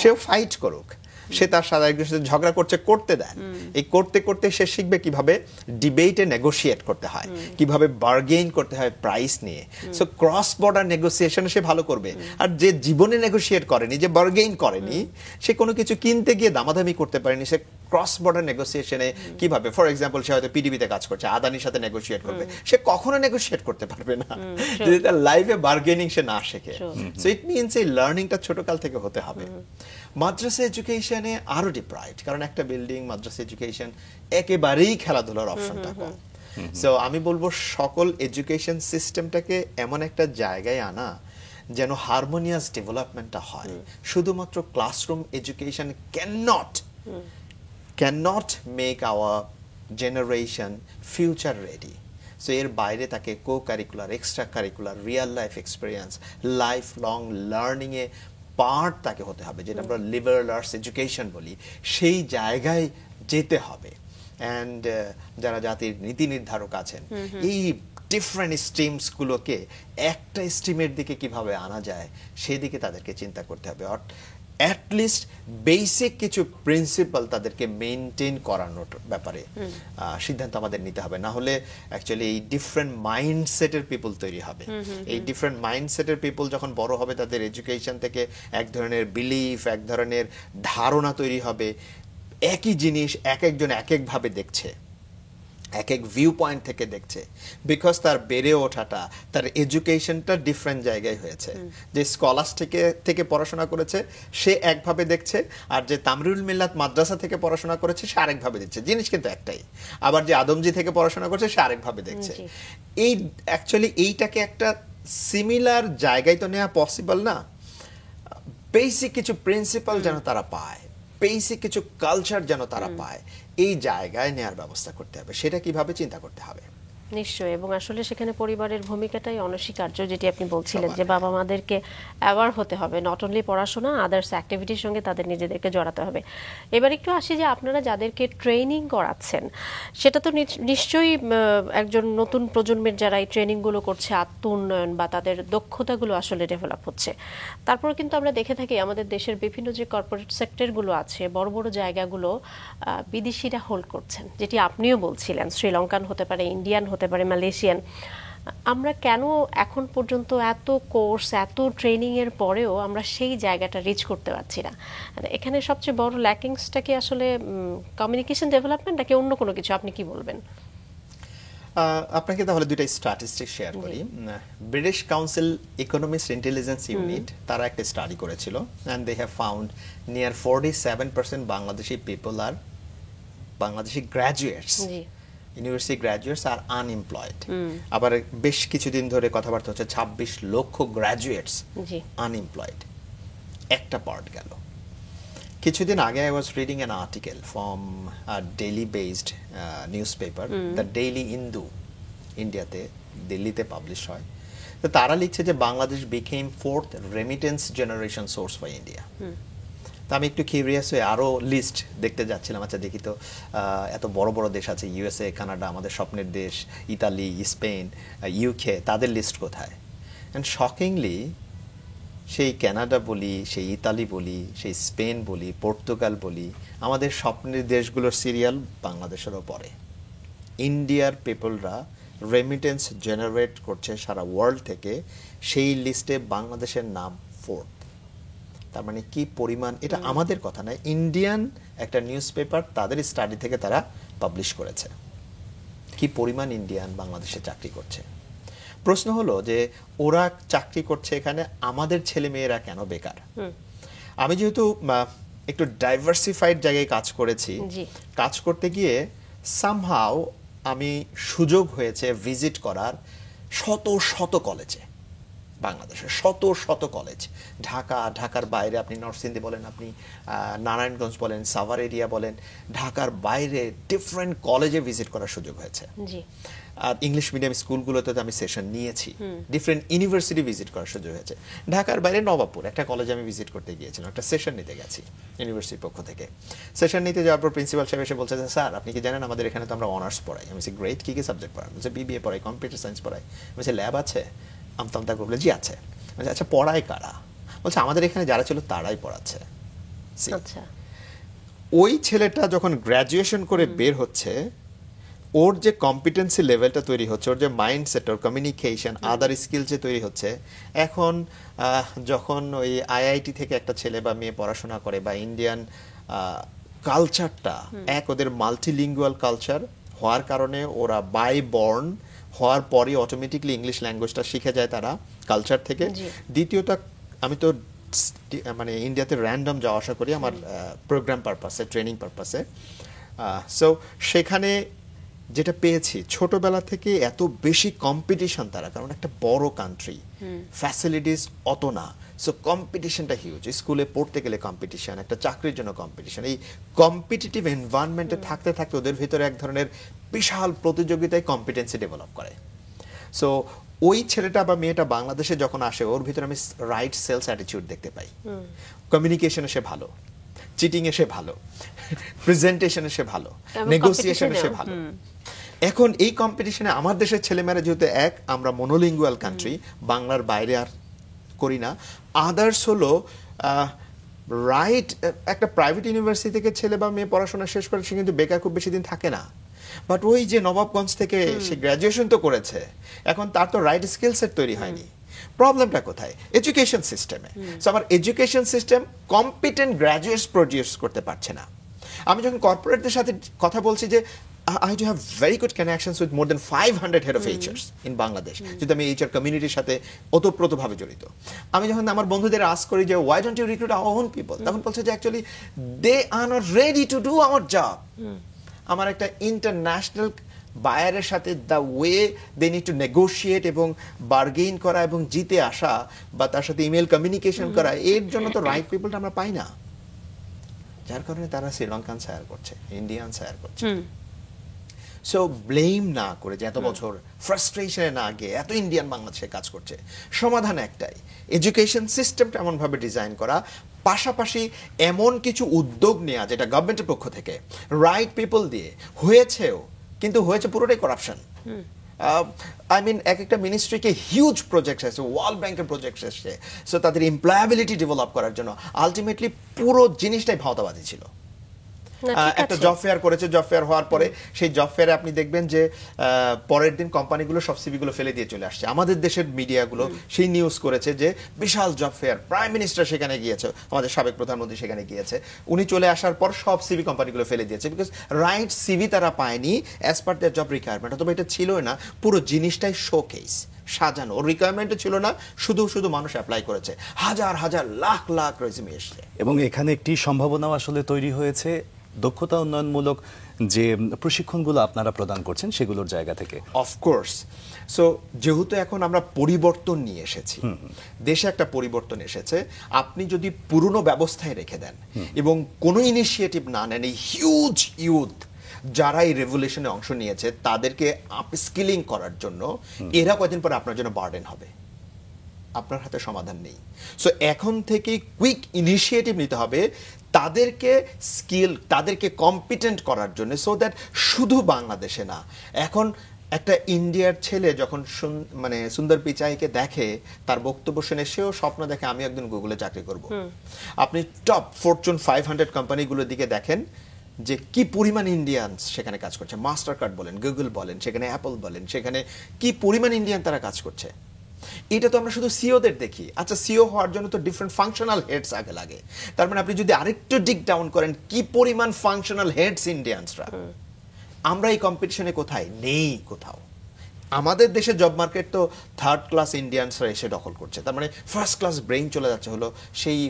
S3: সেও ফাইট করুক। সে তার সাথে একজনের সাথে ঝগড়া করতে দেন। এই করতে করতে সে শিখবে কিভাবে ডিবেটে নেগোশিয়েট করতে হয়, কিভাবে বার্গেইন করতে হয় প্রাইস নিয়ে। সো ক্রস বর্ডার নেগোসিয়েশন সে ভালো করবে। আর যে জীবনে নেগোশিয়েট করেনি, যে বার্গেইন করেনি, সে কোনো কিছু কিনতে গিয়ে দামাদামি করতে পারেনি, সে ক্রস বর্ডার নেগোসিয়েশনে কিভাবে, ফর এক্সাম্পল সে হয়তো পিডিবিতে কাজ করছে, আদানির সাথে নেগোশিয়েট করবে, সে কখনো নেগোশিয়েট করতে পারবে না যদি তার লাইফে বার্গেনিং সে না শেখে। সো ইট মিনস এই লার্নিংটা ছোটকাল থেকে হতে হবে। মাদ্রাসা এডুকেশনে আরো ডিপ্রাইভড, কারণ একটা বিল্ডিং, মাদ্রাসা এডুকেশন একেবারেই খেলাধুলার অপশনটা কম। সো আমি বলবো সকল এডুকেশন সিস্টেমটাকে এমন একটা জায়গায় আনা যেন হারমোনিয়াস ডেভেলপমেন্টটা হয়। শুধুমাত্র classroom education cannot make our generation future ready. So এর বাইরে তাকে cocurricular, extra curricular, real life experience, life long learning a part তাকে হতে হবে, যেটা আমরা লিবারাল আর্টস এডুকেশন বলি, সেই জায়গায় যেতে হবে। অ্যান্ড যারা জাতির নীতি নির্ধারক আছেন, এই ডিফারেন্ট স্ট্রিমস গুলোকে একটা স্ট্রিমের দিকে কিভাবে আনা যায় সেদিকে তাদেরকে চিন্তা করতে হবে। অ্যাটলিস্ট বেসিক কিছু প্রিন্সিপাল তাদেরকে মেনটেন করানোর ব্যাপারে সিদ্ধান্ত আমাদের নিতে হবে। না হলে অ্যাকচুয়ালি এই ডিফারেন্ট মাইন্ডসেটের পিপল তৈরি হবে। এই ডিফারেন্ট মাইন্ডসেটের পিপল যখন বড় হবে, তাদের এডুকেশন থেকে এক ধরনের বিলিফ, এক ধরনের ধারণা তৈরি হবে। একই জিনিস এক একজন এক একভাবে দেখছে, এক এক ভিউ পয়েন্ট থেকে দেখছে, বিকজ তার বেড়ে ওঠাটা, তার এডুকেশনটা ডিফারেন্ট জায়গায় হয়েছে। যে স্কলার্স থেকে পড়াশোনা করেছে সে একভাবে দেখছে, আর যে তামরিউল মিল্লাত মাদ্রাসা থেকে পড়াশোনা করেছে সে আরেকভাবে দেখছে। জিনিস কিন্তু একটাই। আবার যে আদমজি থেকে পড়াশোনা করছে সে আরেকভাবে দেখছে। এই অ্যাকচুয়ালি এইটাকে একটা সিমিলার জায়গায় তো নেওয়া পসিবল না। বেসিক কিছু প্রিন্সিপাল যেন তারা পায়, বেসিক কিছু কালচার যেন তারা পায়, এই জায়গায় নেয়ার ব্যবস্থা করতে হবে। সেটা কিভাবে চিন্তা করতে হবে
S1: নিশ্চয়ই। এবং আসলে সেখানে পরিবারের ভূমিকাটাই অনস্বীকার্য, যেটি আপনি বলছিলেন যে বাবা মাদেরকে অ্যাওয়ার হতে হবে, নট অনলি পড়াশোনা, আদার্স অ্যাক্টিভিটির সঙ্গে তাদের নিজেদেরকে জড়াতে হবে। এবার একটু আসি যে আপনারা যাদেরকে ট্রেনিং করাচ্ছেন, সেটা তো নিশ্চয়ই একজন নতুন প্রজন্মের যারা এই ট্রেনিংগুলো করছে, আত্ম উন্নয়ন বা তাদের দক্ষতাগুলো আসলে ডেভেলপ হচ্ছে। তারপর কিন্তু আমরা দেখে থাকি আমাদের দেশের বিভিন্ন যে কর্পোরেট সেক্টরগুলো আছে, বড় বড় জায়গাগুলো বিদেশিরা হোল্ড করছেন, যেটি আপনিও বলছিলেন, শ্রীলঙ্কান হতে পারে, ইন্ডিয়ান হতে পারে, মালয়েশিয়ান। আমরা কেন এখন পর্যন্ত এত কোর্স, এত ট্রেনিং এর পরেও আমরা সেই জায়গাটা রিচ করতে পারছি না? এখানে সবচেয়ে বড় ল্যাকিংসটা কি আসলে কমিউনিকেশন ডেভেলপমেন্ট নাকি অন্য কোনো কিছু? আপনি কি বলবেন?
S3: আপনাকে তাহলে দুইটা স্ট্যাটিস্টিক শেয়ার করি। British Council economics intelligence unit তারা একটা স্টাডি করেছিল, and they have found near 47% Bangladeshi people আর Bangladeshi graduates, university graduates are unemployed. আবার বেশ কিছুদিন ধরে কথাবার্তা হচ্ছে 26 লক্ষ গ্র্যাজুয়েটস আনএমপ্লয়েড। একটা পার্ট গেল। কিছুদিন আগে I was reading an article from a daily based newspaper, the daily Hindu, ইন্ডিয়াতে, দিল্লিতে পাবলিশ হয়। তো তারা লিখছে যে Bangladesh became 4th remittance generation source for India. তো আমি একটু কিউরিয়াস হয়ে আরও লিস্ট দেখতে যাচ্ছিলাম। আচ্ছা দেখি তো, এত বড় বড় দেশ আছে, ইউএসএ, কানাডা, আমাদের স্বপ্নের দেশ, ইতালি, স্পেন, ইউকে, তাদের লিস্ট কোথায়? অ্যান্ড শকিংলি সেই কানাডা বলি, সেই ইতালি বলি, সেই স্পেন বলি, পর্তুগাল বলি, আমাদের স্বপ্নের দেশগুলোর সিরিয়াল বাংলাদেশেরও পরে। ইন্ডিয়ার পিপলরা রেমিটেন্স জেনারেট করছে সারা ওয়ার্ল্ড থেকে, সেই লিস্টে বাংলাদেশের নাম 4th। তার মানে কি পরিমাণ, এটা আমাদের কথা নয়, ইন্ডিয়ান একটা নিউজ পেপার তাদের স্টাডি থেকে তারা পাবলিশ করেছে কি পরিমাণ ইন্ডিয়ান বাংলাদেশে চাকরি করছে। প্রশ্ন হলো যে ওরা চাকরি করছে এখানে, আমাদের ছেলে মেয়েরা কেন বেকার? আমি যেহেতু একটু ডাইভার্সিফাইড জায়গায় কাজ করেছি, কাজ করতে গিয়ে সামহাও আমি সুযোগ হয়েছে ভিজিট করার শত শত কলেজে, বাংলাদেশের শত শত কলেজ, ঢাকার বাইরে আপনি নরসিংদী বলেন, আপনি নারায়ণগঞ্জ বলেন, সাভার এরিয়া বলেন, ঢাকার বাইরে ডিফারেন্ট কলেজে ভিজিট করার সুযোগ হয়েছে। আর ইংলিশ মিডিয়াম স্কুলগুলোতে আমি সেশন নিয়েছি, ডিফারেন্ট ইউনিভার্সিটি ভিজিট করার সুযোগ হয়েছে। ঢাকার বাইরে নবাবপুর একটা কলেজে আমি ভিজিট করতে গিয়েছিলাম, একটা সেশন নিতে গেছি ইউনিভার্সিটির পক্ষ থেকে। সেশন নিতে যাওয়ার পর প্রিন্সিপাল সাহেব এসে বলছে যে স্যার আপনি কি জানেন আমাদের এখানে তো আমরা অনার্স পড়াই। আমি বলছি গ্রেট, কী কী সাবজেক্ট পড়াই? বলছে বিবিএ পড়াই, কম্পিউটার সায়েন্স পড়াই। বলছে ল্যাব আছে? আমতা করলে জি আছে। আচ্ছা পড়ায় কারা? বলছে আমাদের এখানে যারা ছিল তারাই পড়াচ্ছে। ওই ছেলেটা যখন গ্র্যাজুয়েশন করে বের হচ্ছে, ওর যে কম্পিটেন্সি লেভেলটা তৈরি হচ্ছে, ওর যে মাইন্ডসেট, ওর কমিউনিকেশন, আদার স্কিল যে তৈরি হচ্ছে, এখন যখন ওই আইআইটি থেকে একটা ছেলে বা মেয়ে পড়াশোনা করে, বা ইন্ডিয়ান কালচারটা ওদের মাল্টিলিঙ্গুয়াল কালচার হওয়ার কারণে ওরা বাই বর্ন হওয়ার পরে অটোমেটিকলি ইংলিশ ল্যাঙ্গুয়েজটা শিখে যায় তারা কালচার থেকে। দ্বিতীয়ত, আমি তো মানে ইন্ডিয়াতে র্যান্ডম যাওয়া আসা করি আমার প্রোগ্রাম পারপাসে, ট্রেনিং পারপাসে। সো সেখানে যেটা পেয়েছি, ছোটবেলা থেকে এত বেশি কম্পিটিশন তারা, কারণ একটা বড় কান্ট্রি, ফ্যাসিলিটিস অত না, সো কম্পিটিশনটা হিউজ। স্কুলে পড়তে গেলে কম্পিটিশন, একটা চাকরির জন্য কম্পিটিশন। এই কম্পিটিটিভ এনভায়রনমেন্টে থাকতে থাকতে ওদের ভিতরে এক ধরনের বিশাল প্রতিযোগিতায় কম্পিটেন্সি ডেভেলপ করে। সো ওই ছেলেটা বা মেয়েটা বাংলাদেশে যখন আসে, ওর ভিতরে আমি রাইট সেলস অ্যাটিটিউড দেখতে পাই। কমিউনিকেশনে সে ভালো, চিটিং এ সে ভালো, প্রেজেন্টেশনে সে ভালো, নেগোসিয়েশনে সে ভালো। এখন এই কম্পিটিশনে আমার দেশের ছেলেমেয়েরা যেহেতু আমরা মনোলিঙ্গুয়াল কান্ট্রি, বাংলার বাইরে আর করি না, আদার্স হলো রাইট, একটা প্রাইভেট ইউনিভার্সিটি থেকে ছেলে বা মেয়ে পড়াশোনা শেষ করে সে কিন্তু বেকার খুব বেশি দিন থাকে না। বাট ওই যে নবাবগঞ্জ থেকে সে গ্র্যাজুয়েশন তো করেছে, এখন তার তো রাইট স্কিল সেট তৈরি হয়নি। প্রবলেমটা কোথায়? এডুকেশন সিস্টেমে। সো আমার education system competent graduates produce করতে পারছে না। আমি যখন কর্পোরেটদের সাথে কথা বলছি যে I do have very good connections with more than 500 head of HRs in Bangladesh, যেটা আমি HR কমিউনিটির সাথে ওতপ্রোতভাবে জড়িত। আমি যখন আমার বন্ধুদের আস্ক করি যে why don't you recruit our own people, তখন বলছে যে actually they are not ready to do our job. আমার একটা ইন্টারন্যাশনাল বায়ারের সাথে the way they need to negotiate এবং বার্গেইন করা এবং জিতে আসা, বা তার সাথে ইমেল কমিউনিকেশন করা, এর জন্য তো রাইট পিপলটা আমরা পাই না, যার কারণে তারা শ্রীলঙ্কান হায়ার করছে, ইন্ডিয়ান হায়ার করছে। সো ব্লেম না করে, যে এত বছর ফ্রাস্ট্রেশনে না গিয়ে এত ইন্ডিয়ান বাংলাদেশে কাজ করছে, সমাধান একটাই, এডুকেশন সিস্টেমটা এমনভাবে ডিজাইন করা, পাশাপাশি এমন কিছু উদ্যোগ নেওয়া যেটা গভর্নমেন্টের পক্ষ থেকে রাইট পিপল দিয়ে হয়েছেও, কিন্তু হয়েছে পুরোটাই করাপশন। আই মিন একটা মিনিস্ট্রিকে হিউজ প্রজেক্ট আছে, ওয়ার্ল্ড ব্যাংকের প্রজেক্ট এসছে, সো তাদের এমপ্লয়াবিলিটি ডেভেলপ করার জন্য, আলটিমেটলি পুরো জিনিসটাই ভাওতাবাজি ছিল। একটা জব ফেয়ার করেছে, জব ফেয়ার হওয়ার পরে সেই জব ফেয়ারে আপনি দেখবেন যে পরের দিন কোম্পানিগুলো সব সিভিগুলো ফেলে দিয়ে চলে আসছে। আমাদের দেশের মিডিয়াগুলো সেই নিউজ করেছে যে বিশাল জব ফেয়ার, প্রাইম মিনিস্টার সেখানে গিয়েছে, আমাদের সাবেক প্রধানমন্ত্রী সেখানে গিয়েছে, উনি চলে আসার পর সব সিভি কোম্পানিগুলো ফেলে দিয়েছে, বিকজ রাইট সিভি তারা পায়নি অ্যাজ পার দেয়ার জব রিকোয়ারমেন্ট। অথবা এটা ছিলই না, পুরো জিনিসটাই শোকেস, সাজানো, ওর রিকোয়ারমেন্টে ছিল না, শুধু শুধু মানুষ অ্যাপ্লাই করেছে, হাজার হাজার লাখ লাখ রেজিউমে এসছে।
S2: এবং এখানে একটি সম্ভাবনাও আসলে তৈরি হয়েছে দক্ষতা উন্নয়নমূলক যে প্রশিক্ষণগুলো আপনারা প্রদান করছেন সেগুলোর জায়গা থেকে।
S3: অফকোর্স। সো যেহেতু এখন আমরা পরিবর্তন নিয়ে এসেছি, দেশে একটা পরিবর্তন এসেছে, আপনি যদি পুরনো ব্যবস্থায় রেখে দেন এবং কোনো ইনিশিয়েটিভ না নেন, এই হিউজ ইউথ যারা এই রেভলিউশনে অংশ নিয়েছে তাদেরকে আপস্কিলিং করার জন্য, এরা কয়েকদিন পরে আপনার জন্য বার্ডেন হবে, আপনার হাতে সমাধান নেই। সো এখন থেকে কুইক ইনিশিয়েটিভ নিতে হবে তাদেরকে স্কিল, তাদেরকে কম্পিটেন্ট করার জন্য, সো দ্যাট শুধু বাংলাদেশে না, এখন একটা ইন্ডিয়ার ছেলে যখন মানে সুন্দর পিচাইকে দেখে, তার বক্তব্য শুনে সেও স্বপ্ন দেখে আমি একদিন গুগলে চাকরি করব। আপনি টপ ফরচুন 500 কোম্পানিগুলোর দিকে দেখেন যে কি পরিমাণ ইন্ডিয়ানস সেখানে কাজ করছে, মাস্টার কার্ড বলেন, গুগল বলেন, সেখানে অ্যাপল বলেন, সেখানে কি পরিমাণ ইন্ডিয়ান তারা কাজ করছে। এটা তো আমরা শুধু সিওদের দেখি। আচ্ছা, সিও হওয়ার জন্য তো ডিফারেন্ট ফাংশনাল হেডস আগে লাগে, তার মানে আপনি যদি আরেকটু ডিগ ডাউন করেন, কি পরিমাণ ফাংশনাল হেডস ইন্ডিয়ানসরা। আমরা এই কম্পিটিশনে কোথায় নেই, কোথাও। আমাদের দেশের জব মার্কেট তো থার্ড ক্লাস ইন্ডিয়ানসরা এসে দখল করছে, তার মানে ফার্স্ট ক্লাস ব্রেইন চলে যাচ্ছে হলো সেই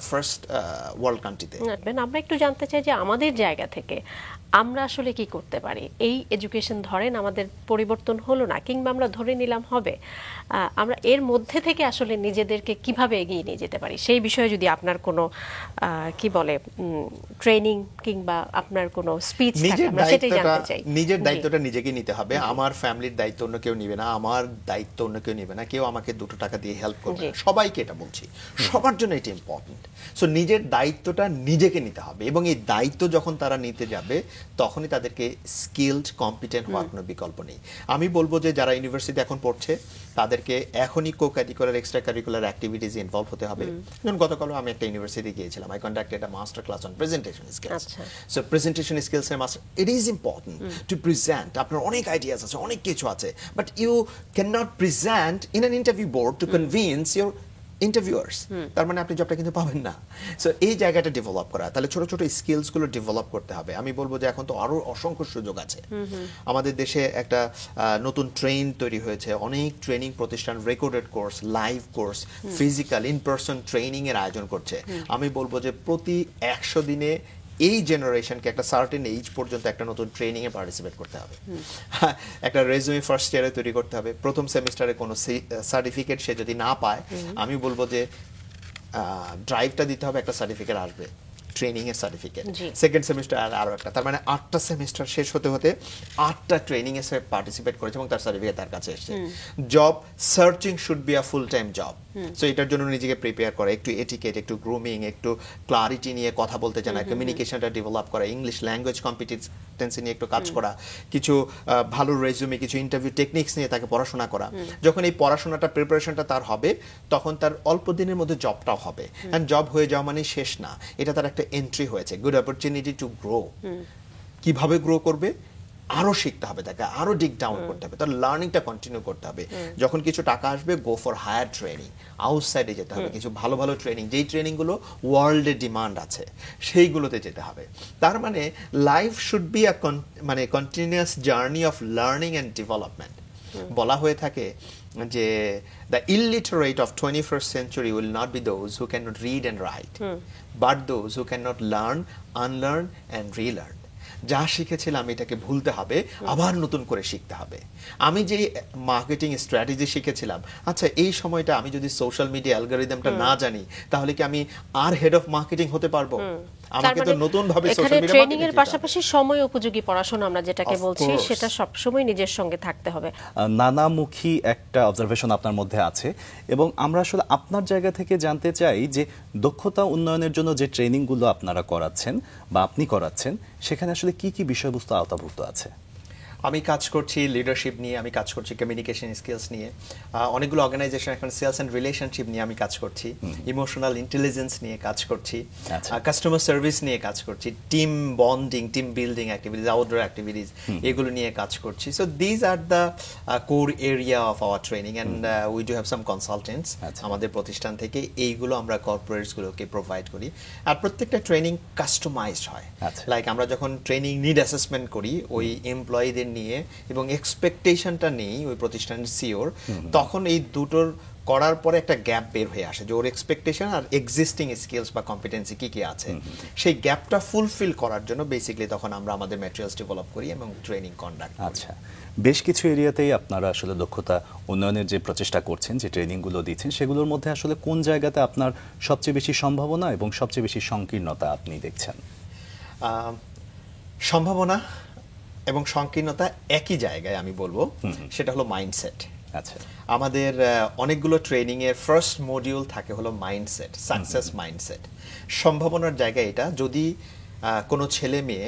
S3: ফার্স্ট ওয়ার্ল্ড কান্ট্রিতে।
S1: আমরা একটু জানতে চাই যে আমাদের জায়গা থেকে আমরা আসলে কি করতে পারি। এই এডুকেশন ধরেন আমাদের পরিবর্তন হলো না, কিংবা আমরা ধরে নিলাম হবে, আমরা এর মধ্যে থেকে আসলে নিজেদেরকে কিভাবে এগিয়ে নিয়ে যেতে পারি, সেই বিষয়ে যদি আপনার কোনো কি বলে ট্রেনিং কিংবা আপনার কোনো স্পিচ থাকে, আমরা সেটাই জানতে চাই।
S3: নিজের দায়িত্বটা নিজেকে নিতে হবে। আমার ফ্যামিলির দায়িত্ব অন্য কেউ নিবে না, আমার দায়িত্ব অন্য কেউ নিবে না, কেউ আমাকে 2 টাকা দিয়ে হেল্প করবে না, সবাইকে এটা বলছি, সবার জন্য এটা ইম্পর্টেন্ট। সো নিজের দায়িত্বটা নিজেকে নিতে হবে, এবং এই দায়িত্ব যখন তারা নিতে যাবে তখনই তাদেরকে স্কিলড কম্পিটেন্ট হওয়ার কোনো বিকল্প নেই। আমি বলবো যে যারা ইউনিভার্সিটিতে এখন পড়ছে তাদেরকে এখনই cocurricular extra curricular activities involve হতে হবে। যেমন গতকালও আমি একটা ইউনিভার্সিটি গিয়েছিলাম, I conducted a master class on presentation skills. So presentation skills এর master, it is important to present. আপনার অনেক আইডিয়াস আছে, অনেক কিছু আছে, but you can not present in an interview board to convince your interviewers. তার মানে আপনি জবটা কিন্তু পাবেন না। সো এই জায়গাটা ডেভেলপ করা, তাহলে ছোট ছোট স্কিলসগুলো ডেভেলপ করতে হবে। আমি বলবো যে এখন তো আরো অসংখ্য সুযোগ আছে। আমাদের দেশে একটা নতুন ট্রেন তৈরি হয়েছে, অনেক ট্রেনিং প্রতিষ্ঠান recorded course, live course, physical in person training এর আয়োজন করছে। আমি বলবো যে প্রতি 100 দিনে এই জেনারেশনকে একটা সার্টেন এজ পর্যন্ত একটা নতুন ট্রেনিং এ পার্টিসিপেট করতে হবে। একটা রেজুমে ফার্স্ট ইয়ারে তৈরি করতে হবে। প্রথম সেমিস্টারে কোনো সার্টিফিকেট সে যদি না পায়, আমি বলবো যে ড্রাইভটা দিতে হবে, একটা সার্টিফিকেট আসবে, ট্রেনিং এর সার্টিফিকেট। সেকেন্ড সেমিস্টার আরো একটা, তার মানে 8টা সেমিস্টার শেষ হতে হতে 8টা ট্রেনিং এ পার্টিসিপেট করেছে এবং তার সার্টিফিকেট তার কাছে এসেছে। Job searching should be a full time job. So এটার জন্য নিজেকে প্রিপেয়ার করা, একটু এটিকেট, একটু গ্রুমিং, একটু ক্লারিটি নিয়ে কথা বলতে জানা, কমিউনিকেশনটা ডেভেলপ করা, ইংলিশ ল্যাঙ্গুয়েজ কম্পিটেন্সি নিয়ে একটু কাজ করা, কিছু ভালো রেজুমে, কিছু ইন্টারভিউ টেকনিক্স নিয়ে তাকে পড়াশোনা করা। যখন এই পড়াশোনাটা প্রিপারেশনটা তার হবে, তখন তার অল্প দিনের মধ্যে জবটাও হবে। এন্ড জব হয়ে যাওয়া মানে শেষ না, এটা তার একটা এন্ট্রি হয়েছে, গুড অপরচুনিটি টু গ্রো। কিভাবে গ্রো করবে? আরো শিখতে হবে তাকে, আরো ডিগ ডাউন করতে হবে, তার লার্নিংটা কন্টিনিউ করতে হবে। যখন কিছু টাকা আসবে, গো ফর হায়ার ট্রেনিং, আউটসাইডে যেতে হবে, কিছু ভালো ভালো ট্রেনিং, যেই ট্রেনিংগুলো ওয়ার্ল্ডে ডিমান্ড আছে সেইগুলোতে যেতে হবে। তার মানে লাইফ শুড বি আ মানে continuous journey of learning and development. বলা হয়ে থাকে যে the illiterate of 21st century will not be those who cannot read and write, but those who cannot learn, unlearn and relearn. যা শিখেছিলাম এটাকে ভুলতে হবে, আবার নতুন করে শিখতে হবে। আমি যে মার্কেটিং স্ট্র্যাটেজি শিখেছিলাম, আচ্ছা এই সময়টা আমি যদি সোশ্যাল মিডিয়া অ্যালগরিদমটা না জানি, তাহলে কি আমি আর হেড অফ মার্কেটিং হতে পারবো? আমাকে তো নতুন ভাবে সোশ্যাল মিডিয়া
S1: ট্রেনিং এর পাশাপাশি সময় উপযোগী পড়াশোনা আমরা যেটাকে বলছি, সেটা সব সময় নিজের সঙ্গে থাকতে হবে।
S2: নানামুখী একটা অবজারভেশন আপনার মধ্যে আছে, এবং আমরা আসলে আপনার জায়গা থেকে জানতে চাই যে দক্ষতা উন্নয়নের জন্য যে ট্রেনিং গুলো আপনারা করাচ্ছেন বা আপনি করাচ্ছেন, সেখানে আসলে কি কি বিষয়বস্তু আওতাভুক্ত আছে?
S3: আমি কাজ করছি লিডারশিপ নিয়ে, আমি কাজ করছি কমিউনিকেশন স্কিলস নিয়ে, অনেকগুলো অর্গানাইজেশন এখন সেলস অ্যান্ড রিলেশনশিপ নিয়ে আমি কাজ করছি, ইমোশনাল ইন্টেলিজেন্স নিয়ে কাজ করছি, কাস্টমার সার্ভিস নিয়ে কাজ করছি, team bonding, team building activities, outdoor activities, এগুলো নিয়ে কাজ করছি। So these are the core area of our training and we do have some consultants আমাদের প্রতিষ্ঠান থেকে। এইগুলো আমরা কর্পোরেটসগুলোকে প্রোভাইড করি, আর প্রত্যেকটা ট্রেনিং কাস্টমাইজড হয়। লাইক আমরা যখন ট্রেনিং নিড অ্যাসেসমেন্ট করি ওই এমপ্লয়ীদের নিয়ে এবং এক্সপেকটেশনটা নেই ওই প্রতিষ্ঠানের সিওর, তখন এই দুটোর করার পরে একটা গ্যাপ বের হয়ে আসে যে ওর এক্সপেকটেশন আর এক্সিস্টিং স্কিলস বা কম্পিটেন্সি কি কি আছে, সেই গ্যাপটা ফুলফিল করার জন্য বেসিক্যালি তখন আমরা আমাদের ম্যাটেরিয়ালস ডেভেলপ করি এবং ট্রেনিং কন্ডাক্ট করি।
S2: আচ্ছা, বেশ কিছু এরিয়াতেই আপনারা আসলে দক্ষতা উন্নয়নের যে প্রচেষ্টা করছেন, যে ট্রেনিংগুলো দিচ্ছেন, সেগুলোর মধ্যে আসলে কোন জায়গাতে আপনার সবচেয়ে বেশি সম্ভাবনা এবং সবচেয়ে বেশি সংকীর্ণতা আপনি দেখছেন?
S3: সম্ভাবনা এবং সংকীর্ণতা একই জায়গায় আমি বলবো, সেটা হলো মাইন্ডসেট।
S2: আচ্ছা,
S3: আমাদের অনেকগুলো ট্রেনিং এর ফার্স্ট মডিউল থাকে হলো মাইন্ডসেট, সাকসেস মাইন্ডসেট। সম্ভাবনার জায়গা এটা, যদি কোনো ছেলে মেয়ে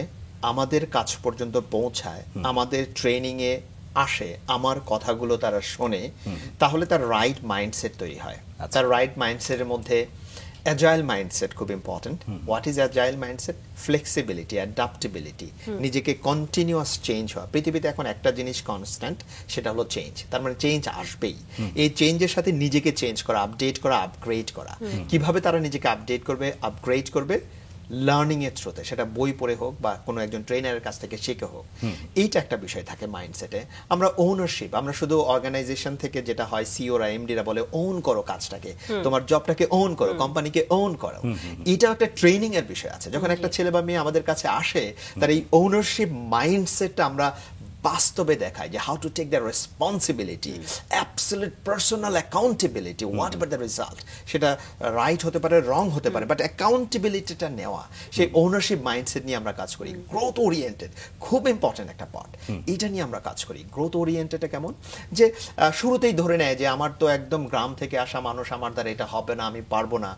S3: আমাদের কাছ পর্যন্ত পৌঁছায়, আমাদের ট্রেনিং এ আসে, আমার কথাগুলো তারা শোনে, তাহলে তার রাইট মাইন্ডসেট তৈরি হয়। তার রাইট মাইন্ডসেটের মধ্যে অ্যাজাইল মাইন্ডসেট খুব important. What is agile mindset? Flexibility, adaptability, নিজেকে কন্টিনিউয়াস চেঞ্জ হওয়া। পৃথিবীতে এখন একটা জিনিস কনস্ট্যান্ট, সেটা হলো চেঞ্জ। তার মানে চেঞ্জ আসবেই, এই চেঞ্জের সাথে নিজেকে চেঞ্জ করা, আপডেট করা, আপগ্রেড করা। কিভাবে তারা নিজেকে আপডেট করবে, আপগ্রেড করবে? লার্নিং এর থ্রুতে, সেটা বই পড়ে হোক বা কোনো একজন ট্রেনারের কাছ থেকে শিখে হোক। এইটা একটা বিষয় থাকে মাইন্ডসেটে। আমরা ওনারশিপ, আমরা শুধু অর্গানাইজেশন থেকে যেটা হয় সিওরা এমডিরা বলে ওন করো কাজটাকে, তোমার জবটাকে ওন করো, কোম্পানিকে ওন করো, এটা একটা ট্রেনিং এর বিষয় আছে। যখন একটা ছেলে বা মেয়ে আমাদের কাছে আসে, তার এই ওনারশিপ মাইন্ডসেটটা আমরা বাস্তবে দেখায় যে how to take the responsibility, absolute personal accountability, whatever the result, সেটা রাইট হতে পারে, রং হতে পারে, বাট অ্যাকাউন্টেবিলিটিটা নেওয়া, সেই ওনারশিপ মাইন্ডসেট নিয়ে আমরা কাজ করি। গ্রোথ ওরিয়েন্টেড খুব ইম্পর্টেন্ট একটা পার্ট, এইটা নিয়ে আমরা কাজ করি। গ্রোথ ওরিয়েন্টেডটা কেমন, যে শুরুতেই ধরে নেয় যে আমার তো একদম গ্রাম থেকে আসা মানুষ, আমার দ্বারা এটা হবে না, আমি পারবো না।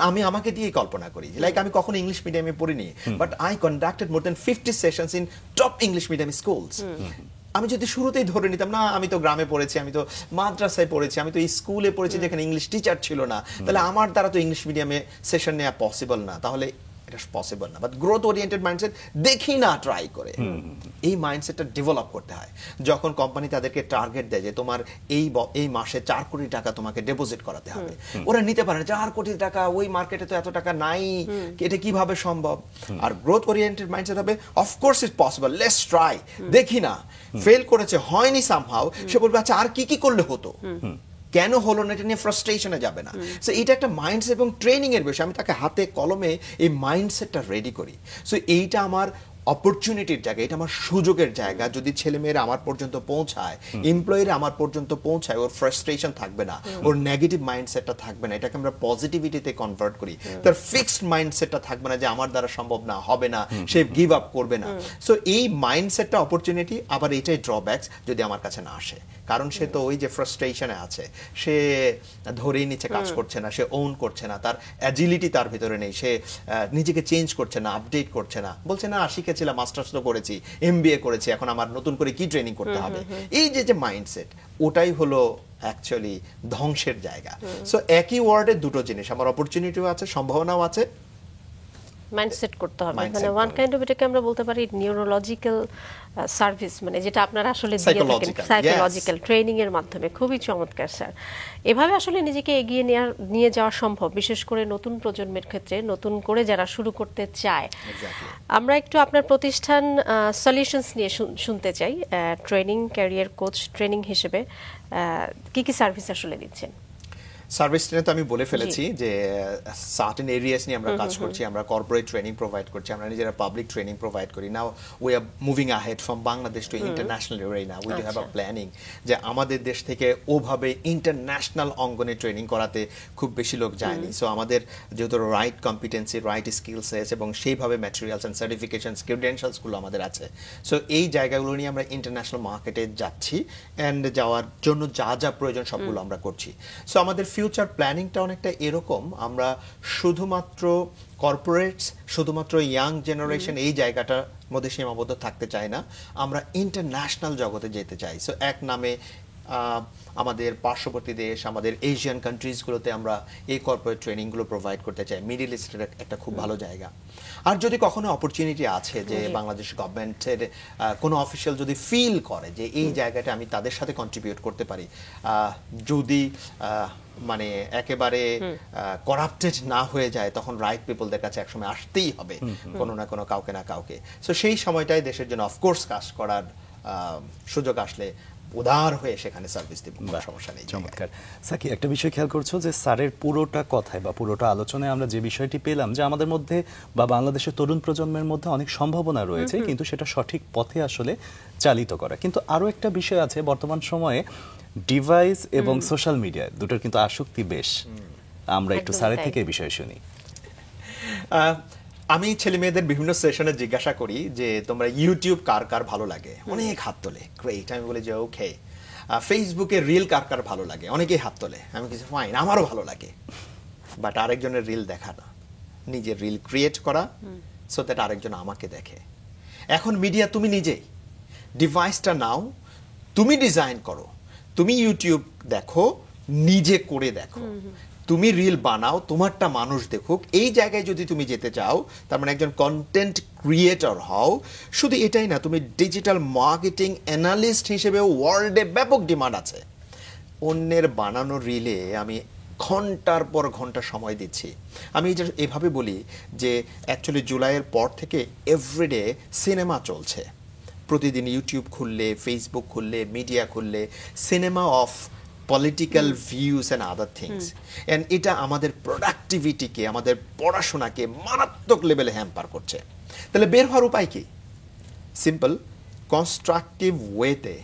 S3: আমি আমাকে দিয়েই কল্পনা করি, লাইক আমি কখনো ইংলিশ মিডিয়ামে পড়িনি, but I conducted more than 50 sessions in top English medium schools. আমি যদি শুরুতেই ধরে নিতাম না আমি তো গ্রামে পড়েছি, আমি তো মাদ্রাসায় পড়েছি, আমি তো স্কুলে পড়েছি যেখানে ইংলিশ টিচার ছিল না, তাহলে আমার দ্বারা তো ইংলিশ মিডিয়ামে সেশন নেওয়া পসিবল না, তাহলে এটা পসিবল না। বাট গ্রোথ ওরিয়েন্টেড মাইন্ডসেট দেখি না ট্রাই করে, এই মাইন্ডসেটটা ডেভেলপ করতে হয়। যখন কোম্পানি তাদেরকে টার্গেট দেয় যে তোমার এই মাসে 4 কোটি টাকা তোমাকে ডিপোজিট করাতে হবে, ওরা নিতে পারে না 4 কোটি টাকা, ওই মার্কেটে তো এত টাকা নাই, এটা কিভাবে সম্ভব? আর গ্রোথ ওরিয়েন্টেড মাইন্ডসেট হবে of course it's possible, let's try, দেখি না, ফেল করেছে, হয়নি সামহাউ, সে বলবে আচ্ছা আর কি কি করলে হতো, কেন হলো না, এটা নিয়ে ফ্রাস্ট্রেশনে যাবে না। সো এটা একটা মাইন্ডসেট এবং ট্রেনিং এর বিষয়, আমি তাকে হাতে কলমে এই মাইন্ডসেটটা রেডি করি। সো এইটা আমার অপরচুনিটির জায়গা, এটা আমার সুযোগের জায়গা। যদি ছেলেমেয়েরা আমার পর্যন্ত পৌঁছায়, এমপ্লয়িরা আমার পর্যন্ত পৌঁছায়, ওর ফ্রাস্ট্রেশন থাকবে না, ওর নেগেটিভ মাইন্ডসেটটা থাকবে না, এটাকে আমরা পজিটিভিটিতে কনভার্ট করি। তার ফিক্সড মাইন্ডসেটটা থাকবে না যে আমার দ্বারা সম্ভব না, হবে না, সে গিভ আপ করবে না। সো এই মাইন্ডসেটটা অপরচুনিটি, আবার এইটাই ড্রব্যাকস যদি আমার কাছে না আসে, কারণ সে তো ওই যে ফ্রাস্ট্রেশনে আছে, সে ধরেই নিচে কাজ করছে না, সে ওন করছে না, তার অ্যাজিলিটি তার ভিতরে নেই, সে নিজেকে চেঞ্জ করছে না, আপডেট করছে না, বলছে না শিখেছিলাম, মাস্টার্স তো করেছি, এমবিএ করেছি, এখন আমার নতুন করে কি ট্রেনিং করতে হবে। এই যে মাইন্ডসেট, ওটাই হলো অ্যাকচুয়ালি ধ্বংসের জায়গা। সো একই ওয়ার্ডে দুটো জিনিস, আমার অপরচুনিটিও আছে, সম্ভাবনাও আছে,
S1: মাইন্ডসেট করতে হবে। মানে ওয়ান কাইন্ড অফ এটাকে আমরা বলতে পারি নিউরোলজিক্যাল সার্ভিস, মানে যেটা আপনারা আসলে দিয়ে থাকেন সাইকোলজিক্যাল ট্রেনিং এর মাধ্যমে। খুবই চমৎকার স্যার। এভাবে আসলে নিজেকে এগিয়ে নিয়ে যাওয়া সম্ভব, বিশেষ করে নতুন প্রজন্মের ক্ষেত্রে, নতুন করে যারা শুরু করতে চায়। আমরা একটু আপনার প্রতিষ্ঠান সলিউশনস নিয়ে শুনতে চাই। ট্রেনিং, ক্যারিয়ার কোচ ট্রেনিং হিসেবে কি কি সার্ভিস আসলে দিচ্ছেন?
S3: সার্ভিস নিয়ে তো আমি বলে ফেলেছি যে সার্টেন এরিয়াস নিয়ে আমরা কাজ করছি, আমরা কর্পোরেট ট্রেনিং প্রোভাইড করছি, আমরা নিজেরা পাবলিক ট্রেনিং প্রোভাইড করি। Now we are moving ahead from Bangladesh two international area. We do have a planning যে আমাদের দেশ থেকে ওভাবে ইন্টারন্যাশনাল অঙ্গনে ট্রেনিং করাতে খুব বেশি লোক যায়নি। সো আমাদের যেহেতু right competency, right skill sets এবং সেইভাবে ম্যাটেরিয়ালস অ্যান্ড সার্টিফিকেশনস, ক্রিডেন্সিয়ালসগুলো আমাদের আছে। সো এই জায়গাগুলো নিয়ে আমরা ইন্টারন্যাশনাল মার্কেটে যাচ্ছি, অ্যান্ড যাওয়ার জন্য যা যা প্রয়োজন সবগুলো আমরা করছি। সো আমাদের ফিউচার প্ল্যানিংটা অনেকটা এরকম, আমরা শুধুমাত্র কর্পোরেটস, শুধুমাত্র ইয়াং জেনারেশন এই জায়গাটার মধ্যে সীমাবদ্ধ থাকতে চাই না, আমরা ইন্টারন্যাশনাল জগতে যেতে চাই। সো এক নামে আমাদের পার্শ্ববর্তী দেশ, আমাদের এশিয়ান কান্ট্রিজগুলোতে আমরা এই কর্পোরেট ট্রেনিংগুলো প্রোভাইড করতে চাই। মিডল ইস্টের একটা খুব ভালো জায়গা। আর যদি কখনো অপরচুনিটি আছে যে বাংলাদেশ গভর্নমেন্টের কোনো অফিসিয়াল যদি ফিল করে যে এই জায়গাটা আমি তাদের সাথে কন্ট্রিবিউট করতে পারি, যদি মানে একেবারে করাপ্টেড না হয়ে যায়, তখন রাইট পিপলদের কাছে একসময় আসতেই হবে কোনো না কোনো কাউকে না কাউকে। সো সেই সময়টাই দেশের জন্য অফকোর্স কাজ করার সুযোগ আসলে উদার হয়ে সেখানে সার্ভিস দিব, সমস্যা নেই।
S2: চমৎকার। সাকি, একটা বিষয় খেয়াল করছো যে স্যারের পুরোটা কথায় বা পুরোটা আলোচনায় আমরা যে বিষয়টি পেলাম যে আমাদের মধ্যে বা বাংলাদেশের তরুণ প্রজন্মের মধ্যে অনেক সম্ভাবনা রয়েছে, কিন্তু সেটা সঠিক পথে আসলে চালিত করা। কিন্তু আরো একটা বিষয় আছে, বর্তমান সময়ে ডিভাইস এবং সোশ্যাল মিডিয়া দুটোর কিন্তু আসক্তি বেশ। আমরা একটু স্যারের থেকে এই বিষয়ে শুনি।
S3: আমি ছেলে মেয়েদের বিভিন্ন সেশনে জিজ্ঞাসা করি যে তোমরা ইউটিউব কার কার ভালো লাগে, অনেক হাত তোলে, গ্রেট। আমি বলি যে ওকে। ফেসবুকে রিল কার কার ভালো লাগে, অনেকেই হাত তোলে। আমি কিছু ফাইন, আমারও ভালো লাগে। বাট আরেকজনের রিল দেখা না, নিজের রিল ক্রিয়েট করা সো দ্যাট আরেকজন আমাকে দেখে। এখন মিডিয়া তুমি নিজেই, ডিভাইসটা নাও, তুমি ডিজাইন করো, তুমি ইউটিউব দেখো, নিজে করে দেখো, তুমি রিল বানাও, তোমারটা মানুষ দেখুক। এই জায়গায় যদি তুমি যেতে চাও, তার মানে একজন কন্টেন্ট ক্রিয়েটর হও। শুধু এটাই না, তুমি ডিজিটাল মার্কেটিং অ্যানালিস্ট হিসেবে ওয়ার্ল্ডে ব্যাপক ডিমান্ড আছে। অন্যের বানানো রিলে আমি ঘন্টার পর ঘন্টা সময় দিচ্ছি। আমি এভাবে বলি যে অ্যাকচুয়ালি জুলাইয়ের পর থেকে এভরিডে সিনেমা চলছে। প্রতিদিন ইউটিউব খুললে, ফেসবুক খুললে, মিডিয়া খুললে, cinema of political views and other things. And এটা আমাদের প্রোডাক্টিভিটিকে, আমাদের পড়াশোনাকে মারাত্মক লেভেলে হ্যাম্পার করছে। তাহলে বের হওয়ার উপায় কি? সিম্পল, কনস্ট্রাকটিভ ওয়েতে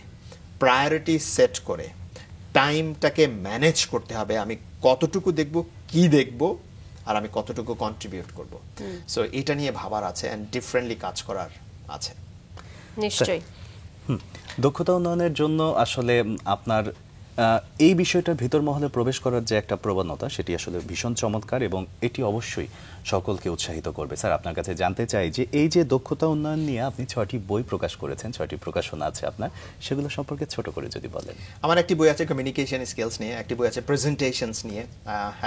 S3: প্রায়োরিটি সেট করে টাইমটাকে ম্যানেজ করতে হবে। আমি কতটুকু দেখব, কি দেখব, আর আমি কতটুকু কন্ট্রিবিউট করব। সো এটা নিয়ে ভাবার আছে অ্যান্ড ডিফারেন্টলি কাজ করার আছে।
S1: নিশ্চয়ই।
S2: দক্ষতা উন্নয়নের জন্য আসলে আপনার এই বিষয়টার ভিতর মহলে প্রবেশ করার যে একটা প্রবণতা, সেটি আসলে ভীষণ চমৎকার এবং এটি অবশ্যই সকলকে উৎসাহিত করবে। স্যার, আপনার কাছে জানতে চাই যে এই যে দক্ষতা উন্নয়ন নিয়ে আপনি 6টি বই প্রকাশ করেছেন, 6টি প্রকাশনা আছে আপনার, সেগুলো সম্পর্কে ছোট করে যদি বলেন।
S3: আমার একটি বই আছে কমিউনিকেশন স্কিলস নিয়ে, একটি বই আছে প্রেজেন্টেশনস নিয়ে,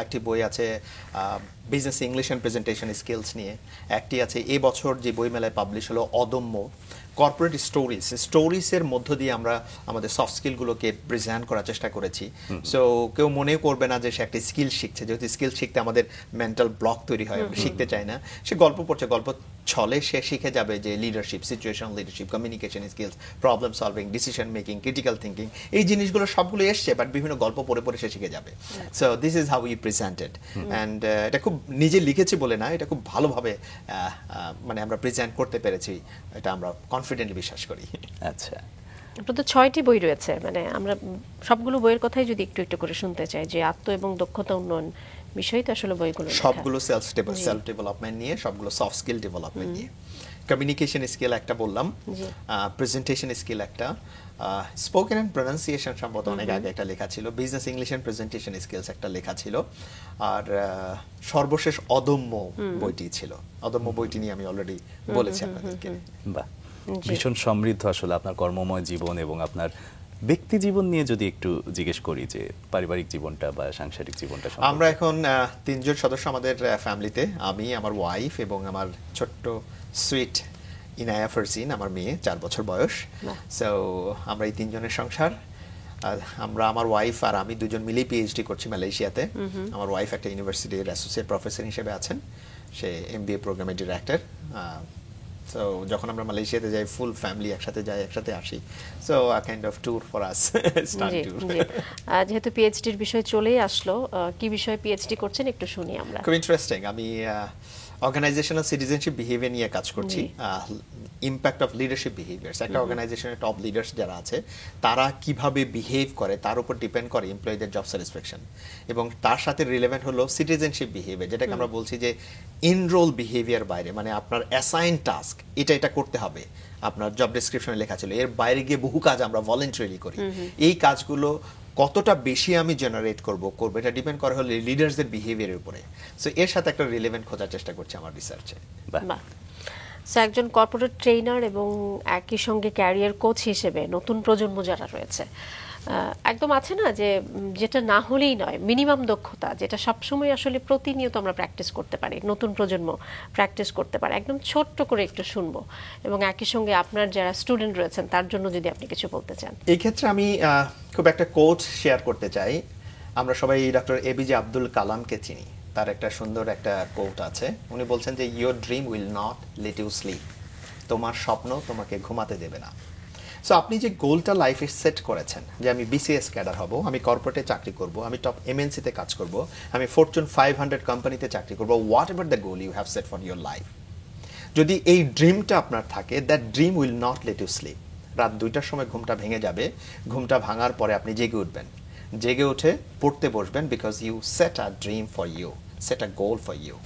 S3: একটি বই আছে business English and presentation skills নিয়ে, একটি আছে এই বছর যে বই মেলায় পাবলিশ হলো অদম্য কর্পোরেট স্টোরিজের মধ্য দিয়ে আমরা আমাদের সফট স্কিলগুলোকে প্রেজেন্ট করার চেষ্টা করেছি। সো কেউ মনেও করবে না যে সে একটা স্কিল শিখছে, যেহেতু স্কিল শিখতে আমাদের মেন্টাল ব্লক তৈরি হয়, শিখতে চায় না। সে গল্প পড়ছে, গল্প ছলে সে শিখে যাবে যে leadership, situation leadership, communication skills, problem solving, decision making, critical thinking, এই জিনিসগুলো সবগুলো এসছে, বাট বিভিন্ন গল্প পড়ে পড়ে সে শিখে যাবে। So this is how we presented, and এটা খুব নিজে লিখেছি বলে না, এটা খুব ভালোভাবে মানে আমরা প্রেজেন্ট করতে পেরেছি, এটা আমরা কনফিডেন্টলি বিশ্বাস করি।
S2: আচ্ছা,
S1: আপনার তো 6টি বই রয়েছে, মানে আমরা সবগুলো বইয়ের কথাই যদি একটু একটু করে শুনতে চাই, যে আত্ম এবং দক্ষতা উন্নয়ন বিষয় তো আসলে বইগুলো
S3: সবগুলো সেলফ ডেভেলপমেন্ট নিয়ে, সবগুলো সফট স্কিল ডেভেলপমেন্ট নিয়ে। কমিউনিকেশন স্কিল একটা বললাম, প্রেজেন্টেশন স্কিল একটা, স্পোকেন অ্যান্ড প্রনাউন্সিয়েশন সম্ভবত অনেক আগে একটা লেখা ছিল, business English and presentation skills একটা লেখা ছিল, আর সর্বশেষ অদম্য বইটি ছিল। অদম্য বইটি নিয়ে আমি অলরেডি বলেছি আপনাদেরকে।
S2: বাহ, ভীষণ সমৃদ্ধ আসলে আপনার কর্মময় জীবন। এবং আপনার ব্যক্তি জীবন নিয়ে যদি একটু জিজ্ঞেস করি, যে পারিবারিক জীবনটা বা সাংসারিক জীবনটা।
S3: আমরা এখন 3 জন সদস্য আমাদের ফ্যামিলিতে, আমি, আমার ওয়াইফ এবং আমার ছোট্ট সুইট ইনায়া ফারজিন, আমার মেয়ে, 4 বছর বয়স। সো আমরা এই 3 জনের সংসার। আমরা, আমার ওয়াইফ আর আমি দুজন মিলেই পিএইচডি করছি মালয়েশিয়াতে। আমার ওয়াইফ একটা ইউনিভার্সিটির অ্যাসোসিয়েট প্রফেসর হিসেবে আছেন, সে এমবিএ প্রোগ্রামের ডিরেক্টর। সো যখন আমরা মালয়েশিয়াতে যাই, ফুল ফ্যামিলি একসাথে যাই, একসাথে আসি। So a kind of tour for us, study tour.
S1: যেহেতু পিএইচডির বিষয় চলেই আসলো, কি বিষয়ে পিএইচডি করছেন একটু শুনি আমরা।
S3: খুব ইন্টারেস্টিং। আমি অর্গানাইজেশনাল সিটিজেনশিপ বিহেভিয়ার নিয়ে কাজ করছি, ইম্প্যাক্ট অফ লিডারশিপ বিহেভিয়ার্স। একটা অর্গানাইজেশনের টপ লিডার্স যারা আছে, তারা কিভাবে বিহেভ করে তার উপর ডিপেন্ড করে এমপ্লয়ীদের জব স্যাটিসফ্যাকশন। এবং তার সাথে রিলেভেন্ট হলো সিটিজেনশিপ বিহেভিয়ার, যেটাকে আমরা বলছি যে ইনরোল বিহেভিয়ার বাইরে, মানে আপনার অ্যাসাইন টাস্ক এটা করতে হবে, আপনার জব ডেসক্রিপশনে লেখা ছিল, এর বাইরে গিয়ে বহু কাজ আমরা ভলেন্টারিলি করি। এই কাজগুলো কতটা বেশি আমি জেনারেট করব এটা ডিপেন্ড করে হলো লিডার্সদের বিহেভিয়ারের উপরে। সো এর সাথে একটা রিলেভেন্ট খোঁজার চেষ্টা করছি আমার রিসার্চে।
S1: বাহ। সো একজন কর্পোরেট ট্রেনার এবং একই সঙ্গে ক্যারিয়ার কোচ হিসেবে নতুন প্রজন্ম যারা রয়েছে, একদম আছে না যে যেটা না হলেই নয়, মিনিমাম দক্ষতা, যেটা সবসময় আসলে প্রতিনিয়ত আমরা প্র্যাকটিস করতে পারি, নতুন প্রজন্ম প্র্যাকটিস করতে পারে, একদম ছোট্ট করে একটু শুনবো। এবং একই সঙ্গে আপনার যারা স্টুডেন্ট রয়েছেন তার জন্য যদি আপনি কিছু বলতে চান।
S3: এই ক্ষেত্রে আমি খুব একটা কোট শেয়ার করতে চাই। আমরা সবাই ডক্টর এপিজে আব্দুল কালামকে চিনি, তার একটা সুন্দর একটা কোট আছে। উনি বলছেন যে your dream will not let you sleep, তোমার স্বপ্ন তোমাকে ঘুমাতে দেবে না। সো আপনি যে গোলটা লাইফে সেট করেছেন, যে আমি বিসিএস ক্যাডার হব, আমি কর্পোরেটে চাকরি করব, আমি টপ এমএনসিতে কাজ করব, আমি ফরচুন 500 কোম্পানিতে চাকরি করব, whatever the goal you have set for your life, যদি এই ড্রিমটা আপনার থাকে, that dream will not let you sleep. রাত 2টার সময় ঘুমটা ভেঙে যাবে, ঘুমটা ভাঙার পরে আপনি জেগে উঠবেন, জেগে উঠে পড়তে বসবেন, because you set a dream for you, set a goal for you.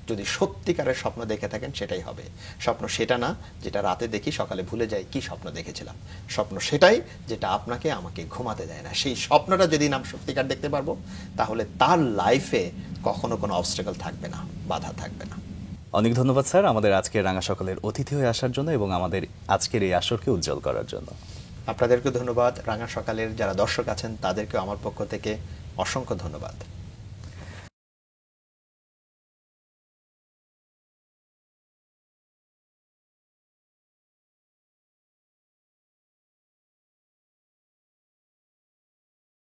S3: যদি সত্যিকারের স্বপ্ন দেখে থাকেন সেটাই হবে। স্বপ্ন সেটা না যেটা রাতে দেখি সকালে ভুলে যাই কি স্বপ্ন দেখেছিলাম। স্বপ্ন সেটাই যেটা আপনাকে আমাকে ঘুমাতে দেয় না। সেই স্বপ্নটা যদি নাম সত্যিকার দেখতে পারবো, তাহলে তার লাইফে কখনো কোনো অবস্টাকল থাকবে না, বাধা থাকবে না।
S2: অনেক ধন্যবাদ স্যার আমাদের আজকের রাঙা সকালের অতিথি হয়ে আসার জন্য এবং আমাদের আজকের এই আসরকে উজ্জ্বল করার জন্য।
S3: আপনাদেরকে ধন্যবাদ। রাঙা সকালের যারা দর্শক আছেন তাদেরকেও আমার পক্ষ থেকে অসংখ্য ধন্যবাদ।